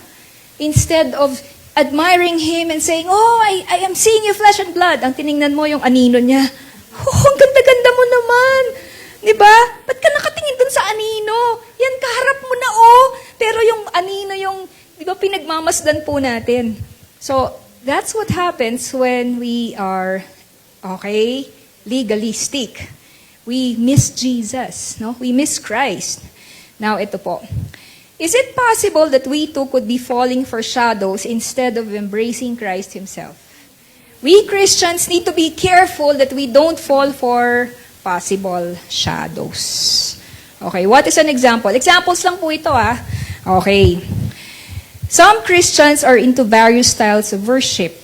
Instead of admiring him and saying, oh, I am seeing you flesh and blood. Ang tiningnan mo yung anino niya. Oh, ang ganda-ganda mo naman. Di ba? Ba't ka nakatingin dun sa anino? Yan, kaharap mo na, oh. Pero yung anino yung, di ba, pinagmamasdan po natin. So, that's what happens when we are, legalistic. We miss Jesus, no? We miss Christ. Now, ito po. Is it possible that we too could be falling for shadows instead of embracing Christ Himself? We Christians need to be careful that we don't fall for possible shadows. Okay, what is an example? Examples lang po ito, ah. Okay. Some Christians are into various styles of worship.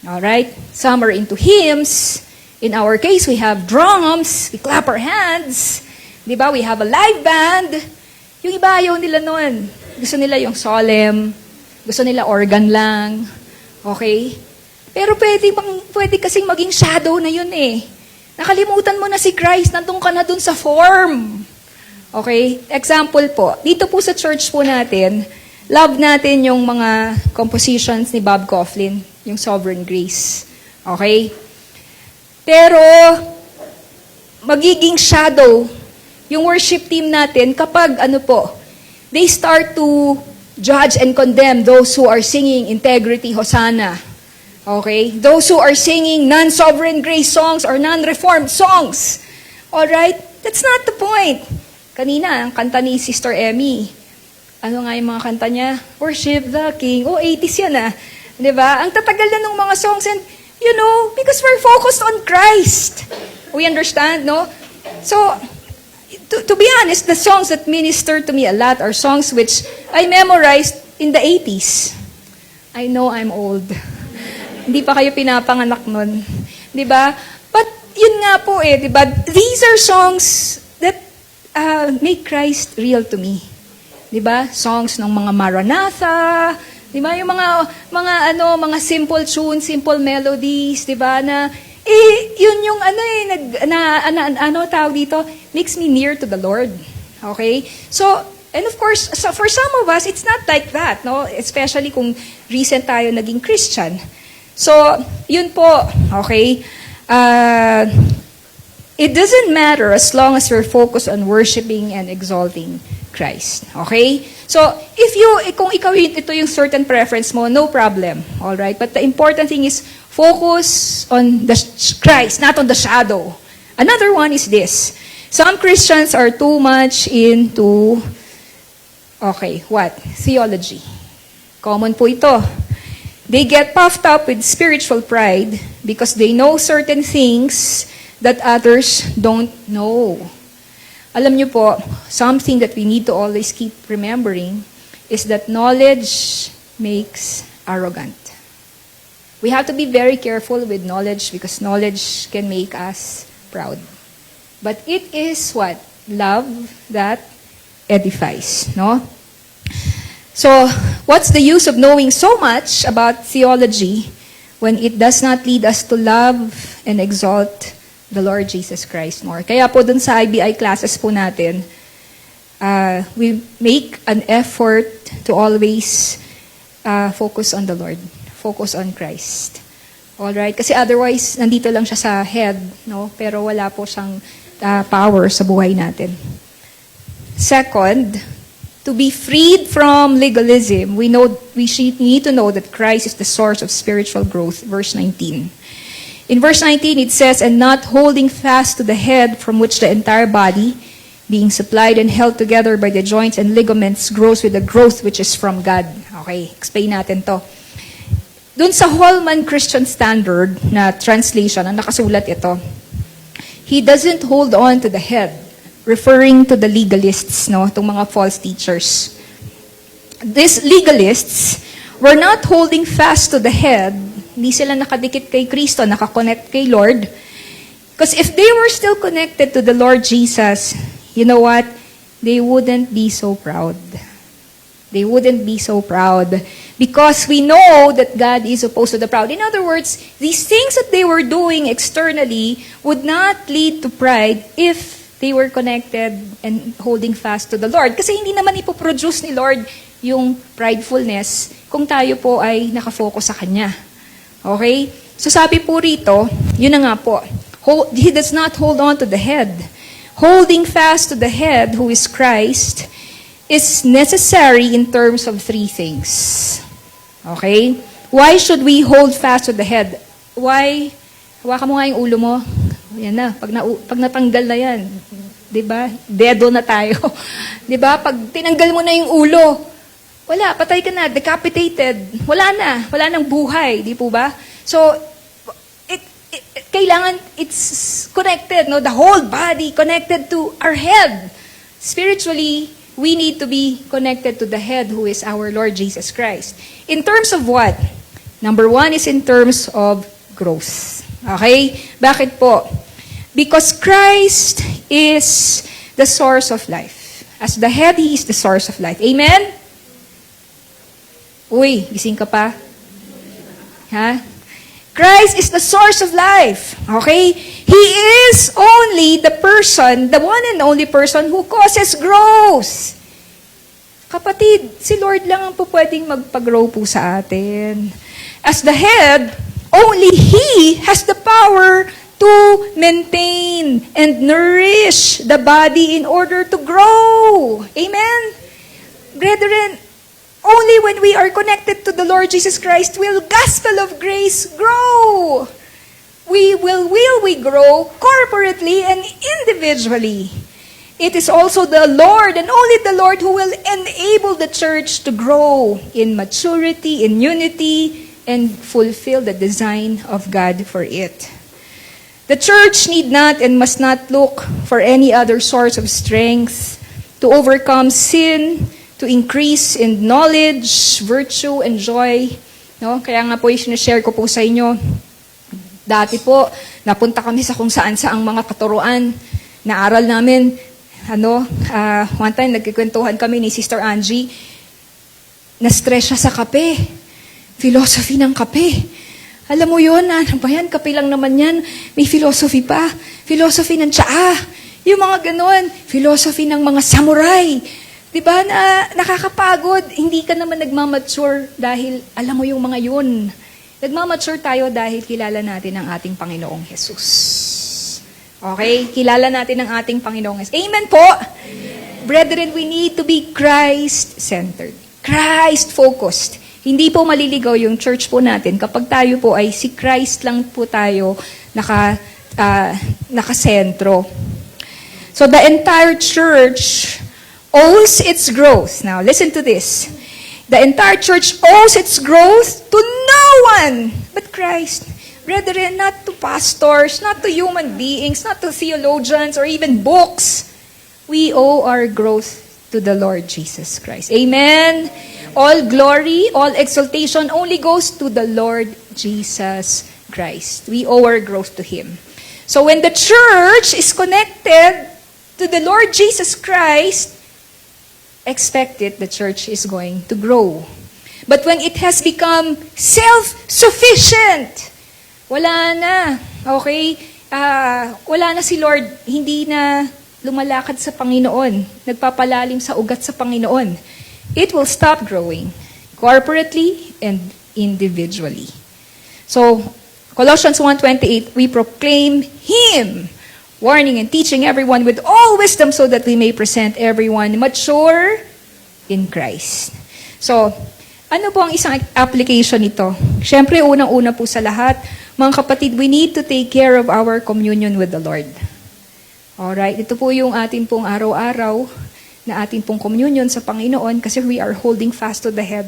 Alright? Some are into hymns. In our case, we have drums. We clap our hands. Diba? We have a live band. Yung iba ayaw nila nun. Gusto nila yung solemn. Gusto nila organ lang. Okay? Pero pwede kasing maging shadow na yun eh. Nakalimutan mo na si Christ. Nandun ka na dun sa form. Okay? Example po. Dito po sa church po natin, love natin yung mga compositions ni Bob Kauflin. Yung Sovereign Grace. Okay? Pero, magiging shadow yung worship team natin kapag, they start to judge and condemn those who are singing integrity, Hosanna. Okay? Those who are singing non-sovereign grace songs or non-reformed songs. Alright? That's not the point. Kanina, ang kanta ni Sister Emmy. Ano nga yung mga kanta niya? Worship the King. 80s yan ah. Diba? Ang tatagal na ng mga songs and because we're focused on Christ. We understand, no? So, to be honest, the songs that minister to me a lot are songs which I memorized in the 80s. I know I'm old. Hindi pa kayo pinapanganak nun. Diba? But, yun nga po diba? These are songs that make Christ real to me. Diba? Songs ng mga Maranatha, diba? Yung mga simple tunes, simple melodies, diba? Na, yun yung tawag dito, makes me near to the Lord. Okay? So, and of course, for some of us, it's not like that, no? Especially kung recent tayo naging Christian. So, yun po, okay? It doesn't matter as long as we're focused on worshiping and exalting Christ. Okay? So, kung ito yung certain preference mo, no problem. Alright? But the important thing is, focus on the Christ, not on the shadow. Another one is this. Some Christians are too much into, theology. Common po ito. They get puffed up with spiritual pride because they know certain things that others don't know. Alam niyo po, something that we need to always keep remembering is that knowledge makes arrogant. We have to be very careful with knowledge because knowledge can make us proud. But it is what? Love that edifies, no? So, what's the use of knowing so much about theology when it does not lead us to love and exalt the Lord Jesus Christ more? Kaya po dun sa IBI classes po natin, we make an effort to always focus on the Lord. Focus on Christ. Alright? Kasi otherwise, nandito lang siya sa head, no? Pero wala po siyang power sa buhay natin. Second, to be freed from legalism, we need to know that Christ is the source of spiritual growth. Verse 19. In verse 19, it says, "And not holding fast to the head, from which the entire body, being supplied and held together by the joints and ligaments, grows with the growth which is from God." Okay, explain natin to. Dun sa Holman Christian Standard na translation, ang nakasulat ito, he doesn't hold on to the head, referring to the legalists, no, itong mga false teachers. These legalists were not holding fast to the head. Hindi sila nakadikit kay Kristo, nakakonect kay Lord. Because if they were still connected to the Lord Jesus, you know what? They wouldn't be so proud. They wouldn't be so proud. Because we know that God is opposed to the proud. In other words, these things that they were doing externally would not lead to pride if they were connected and holding fast to the Lord. Kasi hindi naman ipoproduce ni Lord yung pridefulness kung tayo po ay nakafocus sa Kanya. Okay? So sabi po rito, yun na nga po, He does not hold on to the head. Holding fast to the head, who is Christ, is necessary in terms of three things. Okay? Why should we hold fast to the head? Why? Hawakan mo nga yung ulo mo. Yan na. Pag natanggal na yan, diba? Dedo na tayo. Diba? Pag tinanggal mo na yung ulo, wala, patay ka na, decapitated. Wala na. Wala nang buhay. Di po ba? So, kailangan, it's connected, no? The whole body connected to our head. Spiritually, we need to be connected to the head who is our Lord Jesus Christ. In terms of what? Number one is in terms of growth. Okay? Bakit po? Because Christ is the source of life. As the head, He is the source of life. Amen? Uy, gising ka pa? Ha? Christ is the source of life. Okay? He is only the person, the one and only person who causes growth. Kapatid, si Lord lang ang po pwedeng magpag-grow po sa atin. As the head, only He has the power to maintain and nourish the body in order to grow. Amen? Brethren, only when we are connected to the Lord Jesus Christ will gospel of grace grow. Will we grow corporately and individually. It is also the Lord and only the Lord who will enable the church to grow in maturity, in unity, and fulfill the design of God for it. The church need not and must not look for any other source of strength to overcome sin, to increase in knowledge, virtue, and joy. No? Kaya nga po yung sinashare ko po sa inyo. Dati po, napunta kami sa kung saan-saang mga katuruan. Naaral namin, one time nagkikwentuhan kami ni Sister Angie, na-stress siya sa kape. Philosophy ng kape. Alam mo yun, ano ba yan? Kape lang naman yan. May philosophy pa. Philosophy ng tsaa. Yung mga ganon. Philosophy ng mga samurai. Diba na nakakapagod, hindi ka naman nagmamature dahil alam mo yung mga yun. Nagmamature tayo dahil kilala natin ang ating Panginoong Jesus. Okay? Kilala natin ang ating Panginoong Jesus. Amen po? Amen. Brethren, we need to be Christ-centered. Christ-focused. Hindi po maliligaw yung church po natin kapag tayo po ay si Christ lang po tayo nakasentro. So the entire church owes its growth. Now, listen to this. The entire church owes its growth to no one but Christ. Brethren, not to pastors, not to human beings, not to theologians, or even books. We owe our growth to the Lord Jesus Christ. Amen? All glory, all exaltation only goes to the Lord Jesus Christ. We owe our growth to Him. So when the church is connected to the Lord Jesus Christ, expect it, the church is going to grow. But when it has become self-sufficient, wala na, okay? Wala na si Lord, hindi na lumalakad sa Panginoon, nagpapalalim sa ugat sa Panginoon. It will stop growing, corporately and individually. So, Colossians 1:28, we proclaim Him, warning and teaching everyone with all wisdom so that we may present everyone mature in Christ. So, ano po ang isang application nito? Siyempre, unang-una po sa lahat, mga kapatid, we need to take care of our communion with the Lord. Alright, ito po yung ating pong araw-araw na ating pong communion sa Panginoon kasi we are holding fast to the head.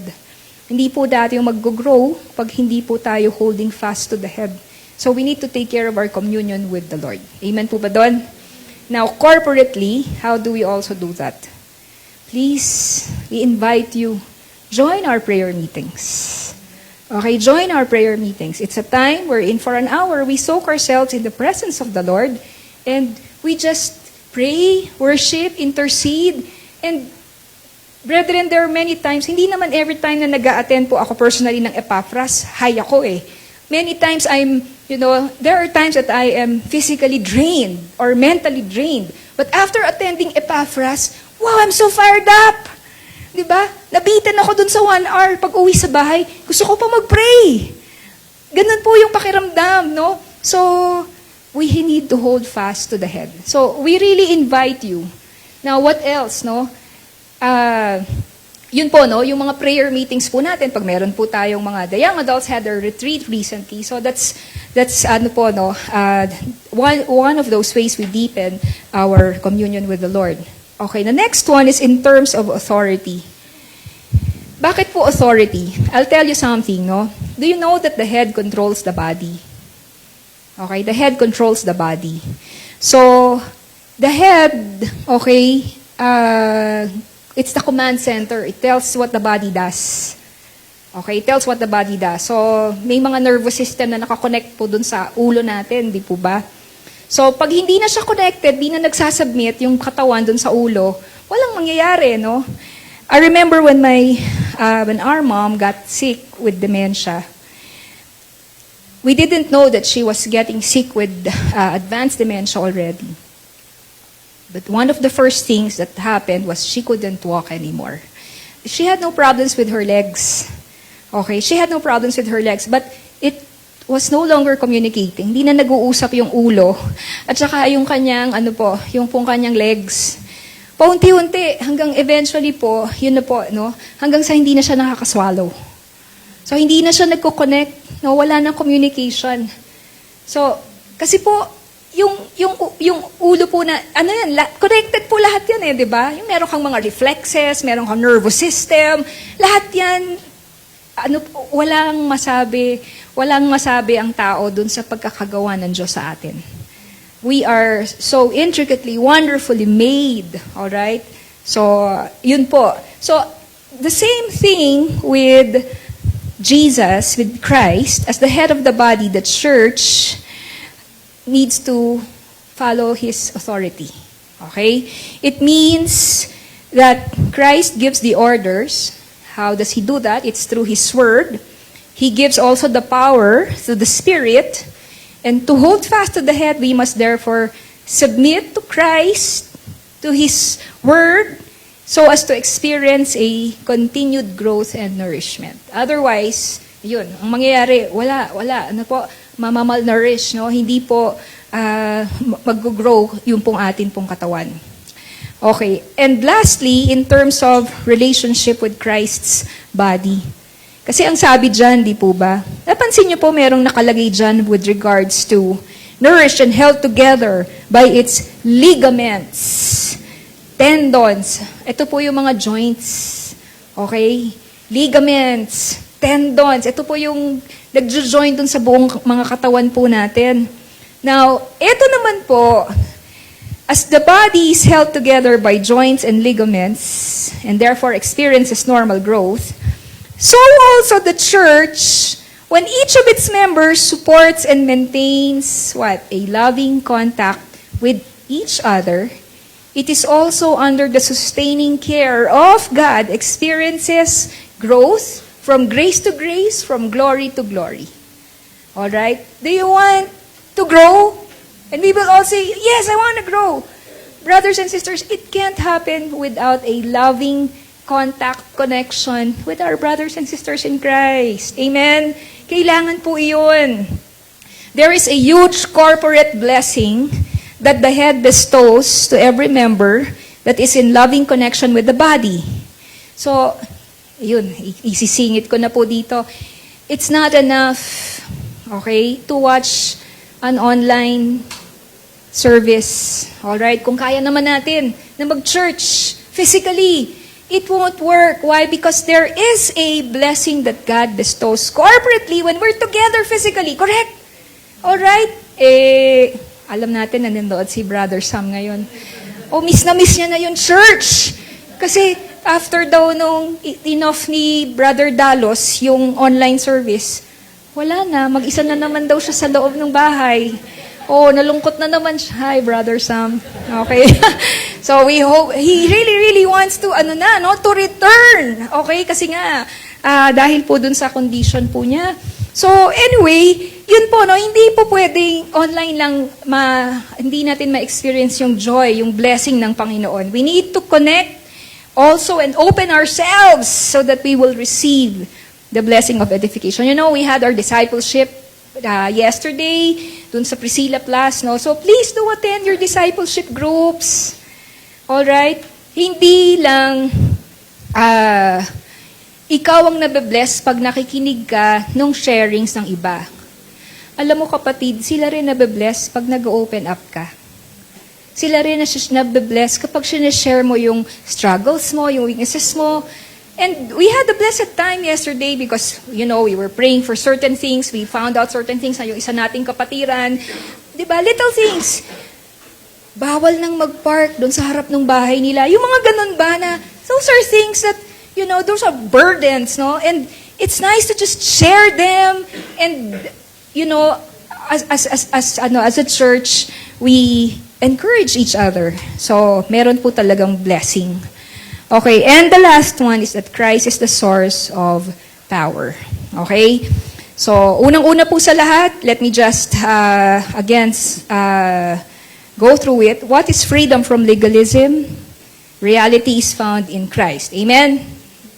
Hindi po dati yung mag-grow pag hindi po tayo holding fast to the head. So we need to take care of our communion with the Lord. Amen po ba doon? Now, corporately, how do we also do that? Please, we invite you, join our prayer meetings. Okay, join our prayer meetings. It's a time wherein for an hour, we soak ourselves in the presence of the Lord and we just pray, worship, intercede, and Brethren, there are many times, hindi naman every time na nag-a-attend po ako personally ng Epaphras, high ako eh. Many times there are times that I am physically drained or mentally drained. But after attending Epaphras, wow, I'm so fired up! Diba? Nabitin ako dun sa 1 hour pag uwi sa bahay. Gusto ko pa mag-pray. Ganun po yung pakiramdam, no? So, we need to hold fast to the head. So, we really invite you. Now, what else, no? Yun po, no? Yung mga prayer meetings po natin, pag meron po tayong the young adults had their retreat recently. So, that's one of those ways we deepen our communion with the Lord. Okay, the next one is in terms of authority. Bakit po authority? I'll tell you something, no? Do you know that the head controls the body? Okay, the head controls the body. So, the head, okay, it's the command center. It tells what the body does. Okay, it tells what the body does. So, may mga nervous system na nakakonect po dun sa ulo natin, di po ba? So, pag hindi na siya connected, di na nagsasubmit yung katawan dun sa ulo, walang mangyayari, no? I remember when our mom got sick with dementia, we didn't know that she was getting sick with advanced dementia already. But one of the first things that happened was she couldn't walk anymore. She had no problems with her legs. Okay, she had no problems with her legs, but it was no longer communicating. Hindi na nag-uusap yung ulo at saka yung kanyang, yung pong kanyang legs. Paunti-unti, hanggang eventually po, yun na po, no? Hanggang sa hindi na siya nakakaswallow. So, hindi na siya nagko-connect, no? Wala nang communication. So, kasi po, yung ulo po na, connected po lahat yan di ba? Yung meron kang mga reflexes, meron kang nervous system, lahat yan, walang masabi ang tao dun sa pagkakagawa ng Diyos sa atin. We are so intricately, wonderfully made, all right? So, yun po. So, the same thing with Jesus, with Christ, as the head of the body, the church needs to follow His authority. Okay? It means that Christ gives the orders. How does He do that? It's through His Word. He gives also the power through the Spirit. And to hold fast to the head, we must therefore submit to Christ, to His Word, so as to experience a continued growth and nourishment. Otherwise, yun, ang mangyayari, wala, mamamalnourish, no? Hindi po mag-grow yung pong atin pong katawan. Okay, and lastly, in terms of relationship with Christ's body. Kasi ang sabi dyan, di po ba? Napansin niyo po merong nakalagay dyan with regards to nourished and held together by its ligaments, tendons. Ito po yung mga joints. Okay? Ligaments, tendons. Ito po yung nagjo-join dun sa buong mga katawan po natin. Now, ito naman po, as the body is held together by joints and ligaments, and therefore experiences normal growth, so also the church, when each of its members supports and maintains a loving contact with each other, it is also under the sustaining care of God, experiences growth from grace to grace, from glory to glory. All right? Do you want to grow? And we will all say, yes, I want to grow. Brothers and sisters, it can't happen without a loving contact, connection with our brothers and sisters in Christ. Amen? Kailangan po iyon. There is a huge corporate blessing that the head bestows to every member that is in loving connection with the body. So, yun, isisingit ko na po dito. It's not enough, okay, to watch an online service. Alright? Kung kaya naman natin na mag-church physically, it won't work. Why? Because there is a blessing that God bestows corporately when we're together physically. Correct? Alright? Alam natin na nandoon si Brother Sam ngayon. Miss na miss niya na yung church. Kasi after daw nung enough ni Brother Dalos, yung online service, wala na. Mag-isa na naman daw siya sa loob ng bahay. Oh, nalungkot na naman siya. Hi, Brother Sam. Okay. So we hope, he really wants to, to return. Okay, kasi nga, dahil po dun sa condition po niya. So anyway, yun po, hindi po pwedeng online lang, hindi natin ma-experience yung joy, yung blessing ng Panginoon. We need to connect also and open ourselves so that we will receive the blessing of edification. We had our discipleship yesterday, dun sa Priscilla Plus, no? So please do attend your discipleship groups. Alright? Hindi lang ikaw ang nabe-bless pag nakikinig ka ng sharings ng iba. Alam mo kapatid, sila rin nabe-bless pag nag-open up ka. Sila rin nabe-bless kapag sinashare mo yung struggles mo, yung weaknesses mo. And we had a blessed time yesterday because, we were praying for certain things. We found out certain things na yung isa nating kapatiran. Diba? Little things. Bawal nang mag-park doon sa harap ng bahay nila. Yung mga ganun ba na, those are things that, those are burdens, no? And it's nice to just share them. And, as a church, we encourage each other. So, meron po talagang blessing. Okay, and the last one is that Christ is the source of power. Okay? So, unang-una po sa lahat, let me just, go through it. What is freedom from legalism? Reality is found in Christ. Amen?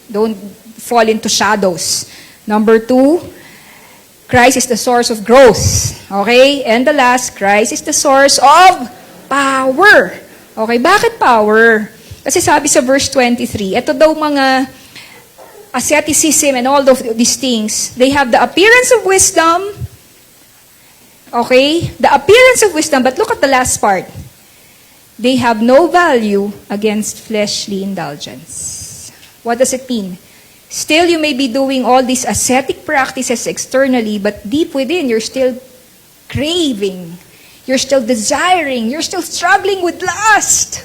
Don't fall into shadows. Number 2, Christ is the source of growth. Okay? And the last, Christ is the source of power. Okay, bakit power? Kasi sabi sa verse 23, ito daw mga asceticism and all of these things, they have the appearance of wisdom, okay? The appearance of wisdom, but look at the last part. They have no value against fleshly indulgence. What does it mean? Still, you may be doing all these ascetic practices externally, but deep within, you're still craving. You're still desiring. You're still struggling with lust.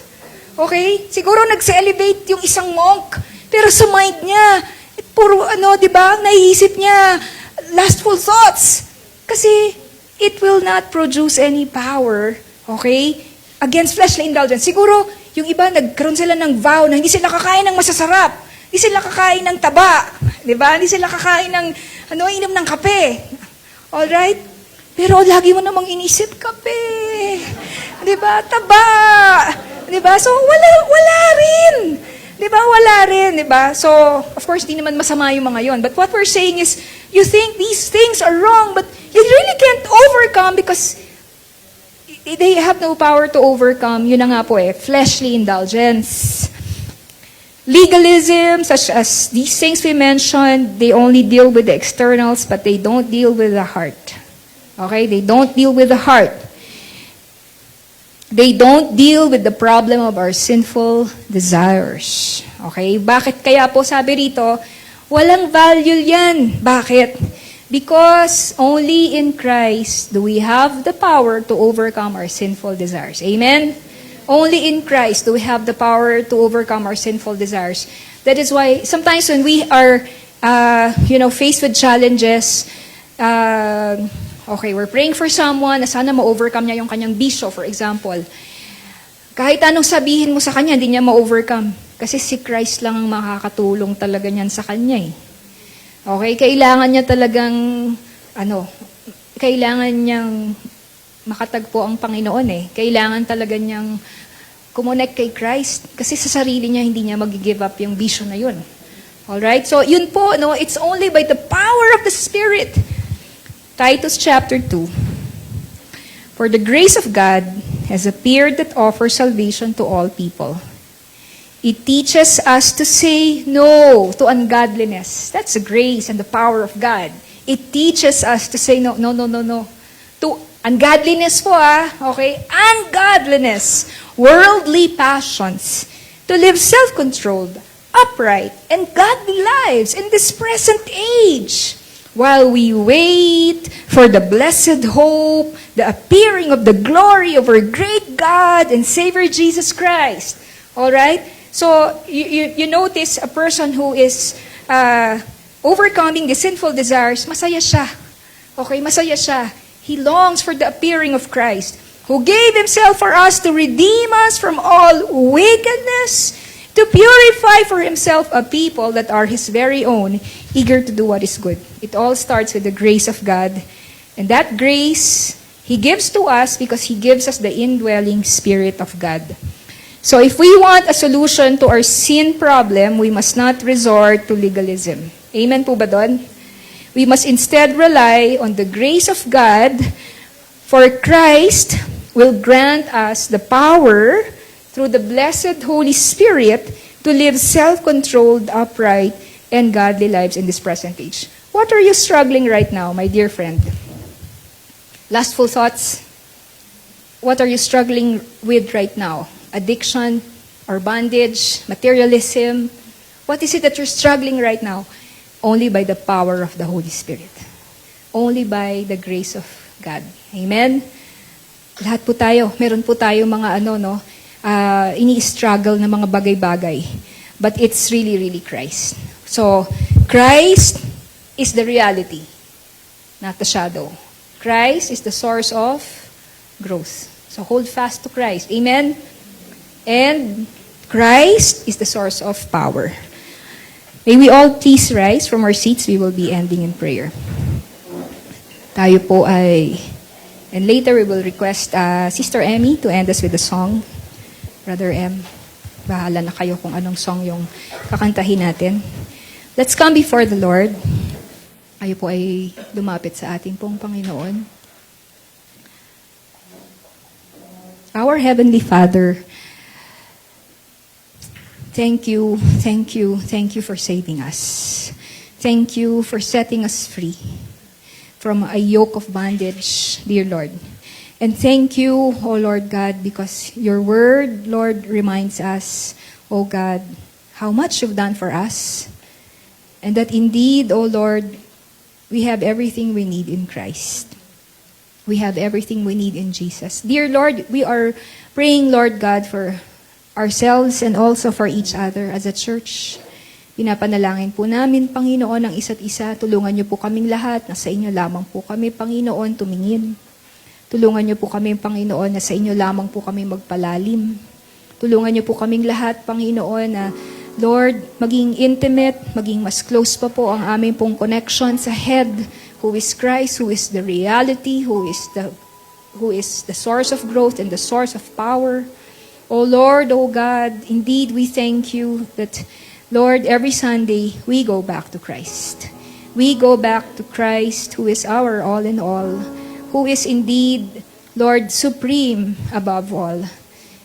Okay? Siguro nag-elevate yung isang monk, pero sa mind niya, puro di ba, naiisip niya, lustful thoughts. Kasi, it will not produce any power, okay, against fleshly indulgence. Siguro, yung iba, nagkaroon sila ng vow na hindi sila kakain ng masasarap, hindi sila kakain ng taba, di ba? Hindi sila kakain ng, inom ng kape. Alright? Pero lagi mo namang inisip, kape. Di ba? Taba. Diba? So, wala rin. Diba? Wala rin. Diba? So, of course, di naman masama yung mga yon. But what we're saying is, you think these things are wrong, but you really can't overcome because they have no power to overcome. Yun na nga po fleshly indulgence. Legalism, such as these things we mentioned, they only deal with the externals, but they don't deal with the heart. Okay? They don't deal with the heart. They don't deal with the problem of our sinful desires. Okay? Bakit kaya po sabi rito, walang value yan. Bakit? Because only in Christ do we have the power to overcome our sinful desires. Amen? Only in Christ do we have the power to overcome our sinful desires. That is why sometimes when we are, faced with challenges, okay, we're praying for someone na sana ma-overcome niya yung kanyang bisyo, for example. Kahit anong sabihin mo sa kanya, hindi niya ma-overcome. Kasi si Christ lang ang makakatulong talaga niyan sa kanya eh. Okay, kailangan niya talagang, kailangan niyang makatagpo ang Panginoon eh. Kailangan talaga niyang kumonek kay Christ. Kasi sa sarili niya, hindi niya mag-give up yung bisyo na yun. Alright? So, yun po, it's only by the power of the Spirit. Titus chapter 2. For the grace of God has appeared that offers salvation to all people. It teaches us to say no to ungodliness. That's the grace and the power of God. It teaches us to say no. To ungodliness po okay? Ungodliness, worldly passions, to live self-controlled, upright, and godly lives in this present age, while we wait for the blessed hope, the appearing of the glory of our great God and Savior Jesus Christ. All right? So, you notice a person who is overcoming the sinful desires, masaya siya. Okay, masaya siya. He longs for the appearing of Christ, who gave himself for us to redeem us from all wickedness, to purify for himself a people that are his very own, eager to do what is good. It all starts with the grace of God. And that grace, he gives to us because he gives us the indwelling Spirit of God. So if we want a solution to our sin problem, we must not resort to legalism. Amen po ba doon? We must instead rely on the grace of God, for Christ will grant us the power through the blessed Holy Spirit to live self-controlled, upright, and godly lives in this present age. What are you struggling right now, my dear friend? Lastful thoughts? What are you struggling with right now? Addiction or bondage, materialism? What is it that you're struggling right now? Only by the power of the Holy Spirit. Only by the grace of God. Amen? Lahat po tayo, meron po tayo mga ini-struggle na mga bagay-bagay. But it's really, really Christ. So, Christ is the reality, not the shadow. Christ is the source of growth. So, hold fast to Christ. Amen? And Christ is the source of power. May we all please rise from our seats. We will be ending in prayer. Tayo po ay... And later we will request Sister Emmy to end us with a song. Brother M, bahala na kayo kung anong song yung kakantahin natin. Let's come before the Lord. Tayo po ay lumapit sa ating pong Panginoon. Our Heavenly Father, thank you for saving us. Thank you for setting us free from a yoke of bondage, dear Lord. And thank you, O Lord God, because your word, Lord, reminds us, O God, how much you've done for us. And that indeed, O Lord, we have everything we need in Christ. We have everything we need in Jesus. Dear Lord, we are praying, Lord God, for ourselves and also for each other as a church. Pinapanalangin po namin, Panginoon, ang isa't isa. Tulungan niyo po kaming lahat. Nasa inyo lamang po kami, Panginoon, tumingin. Tulungan niyo po kami, Panginoon, na sa inyo lamang po kami magpalalim. Tulungan niyo po kaming lahat, Panginoon, na Lord, maging intimate, maging mas close pa po ang aming pong connection sa head, who is Christ, who is the reality, who is the source of growth and the source of power. O Lord, O God, indeed we thank you that Lord, every Sunday, we go back to Christ. We go back to Christ, who is our all in all, who is indeed, Lord, supreme above all.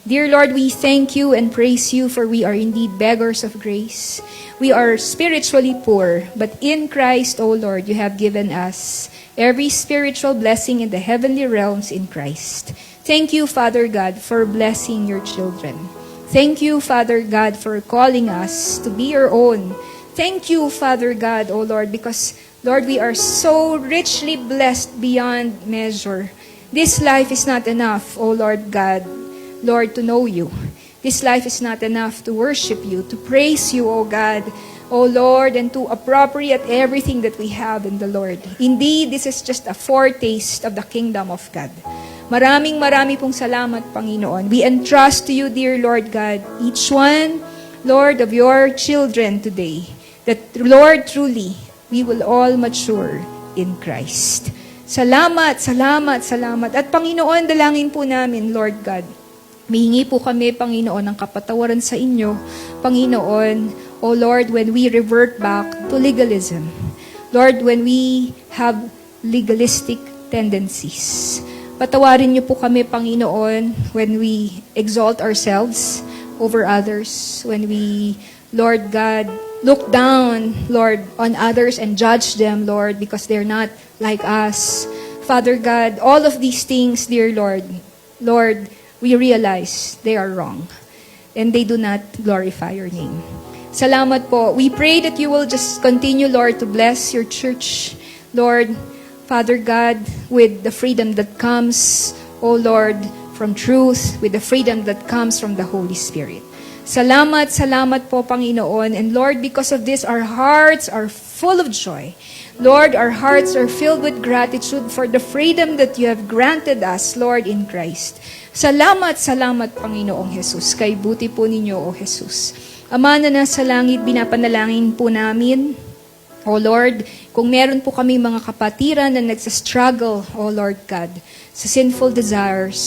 Dear Lord, we thank you and praise you, for we are indeed beggars of grace. We are spiritually poor, but in Christ, O Lord, you have given us every spiritual blessing in the heavenly realms in Christ. Thank you, Father God, for blessing your children. Thank you, Father God, for calling us to be your own. Thank you, Father God, O Lord, because, Lord, we are so richly blessed beyond measure. This life is not enough, O Lord God, Lord, to know you. This life is not enough to worship you, to praise you, O God, O Lord, and to appropriate everything that we have in the Lord. Indeed, this is just a foretaste of the kingdom of God. Maraming pong salamat, Panginoon. We entrust to you, dear Lord God, each one, Lord, of your children today, that, Lord, truly, we will all mature in Christ. Salamat. At Panginoon, dalangin po namin, Lord God, mihingi po kami, Panginoon, ng kapatawaran sa inyo, Panginoon, O Lord, when we revert back to legalism. Lord, when we have legalistic tendencies. Patawarin niyo po kami, Panginoon, when we exalt ourselves over others, when we, Lord God, look down, Lord, on others and judge them, Lord, because they're not like us. Father God, all of these things, dear Lord, we realize they are wrong and they do not glorify your name. Salamat po. We pray that you will just continue, Lord, to bless your church, Lord, Father God, with the freedom that comes, O Lord, from truth, with the freedom that comes from the Holy Spirit. Salamat po, Panginoon. And Lord, because of this, our hearts are full of joy. Lord, our hearts are filled with gratitude for the freedom that you have granted us, Lord, in Christ. Salamat, salamat, Panginoong Jesus. Kay buti po ninyo, O Jesus. Ama na nasa langit, binapanalangin po namin, O Lord, kung meron po kami mga kapatiran na nagsastruggle, O Lord God, sa sinful desires,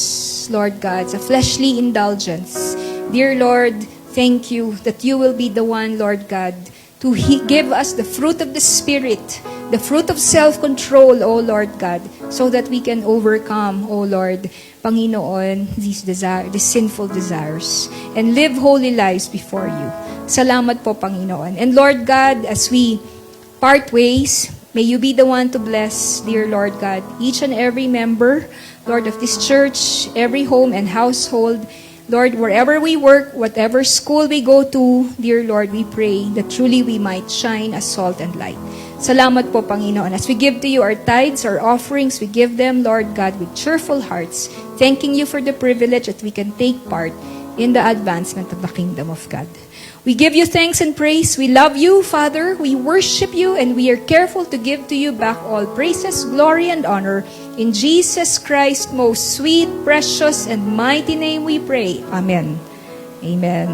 Lord God, sa fleshly indulgence, dear Lord, thank you that you will be the one, Lord God, to give us the fruit of the Spirit, the fruit of self-control, O Lord God, so that we can overcome, O Lord, Panginoon, these sinful desires, and live holy lives before you. Salamat po, Panginoon. And Lord God, as we part ways, may you be the one to bless, dear Lord God, each and every member, Lord, of this church, every home and household. Lord, wherever we work, whatever school we go to, dear Lord, we pray that truly we might shine as salt and light. Salamat po, Panginoon. As we give to you our tithes, our offerings, we give them, Lord God, with cheerful hearts, thanking you for the privilege that we can take part in the advancement of the kingdom of God. We give you thanks and praise. We love you, Father. We worship you, and we are careful to give to you back all praises, glory, and honor. In Jesus Christ's most sweet, precious, and mighty name we pray. Amen. Amen.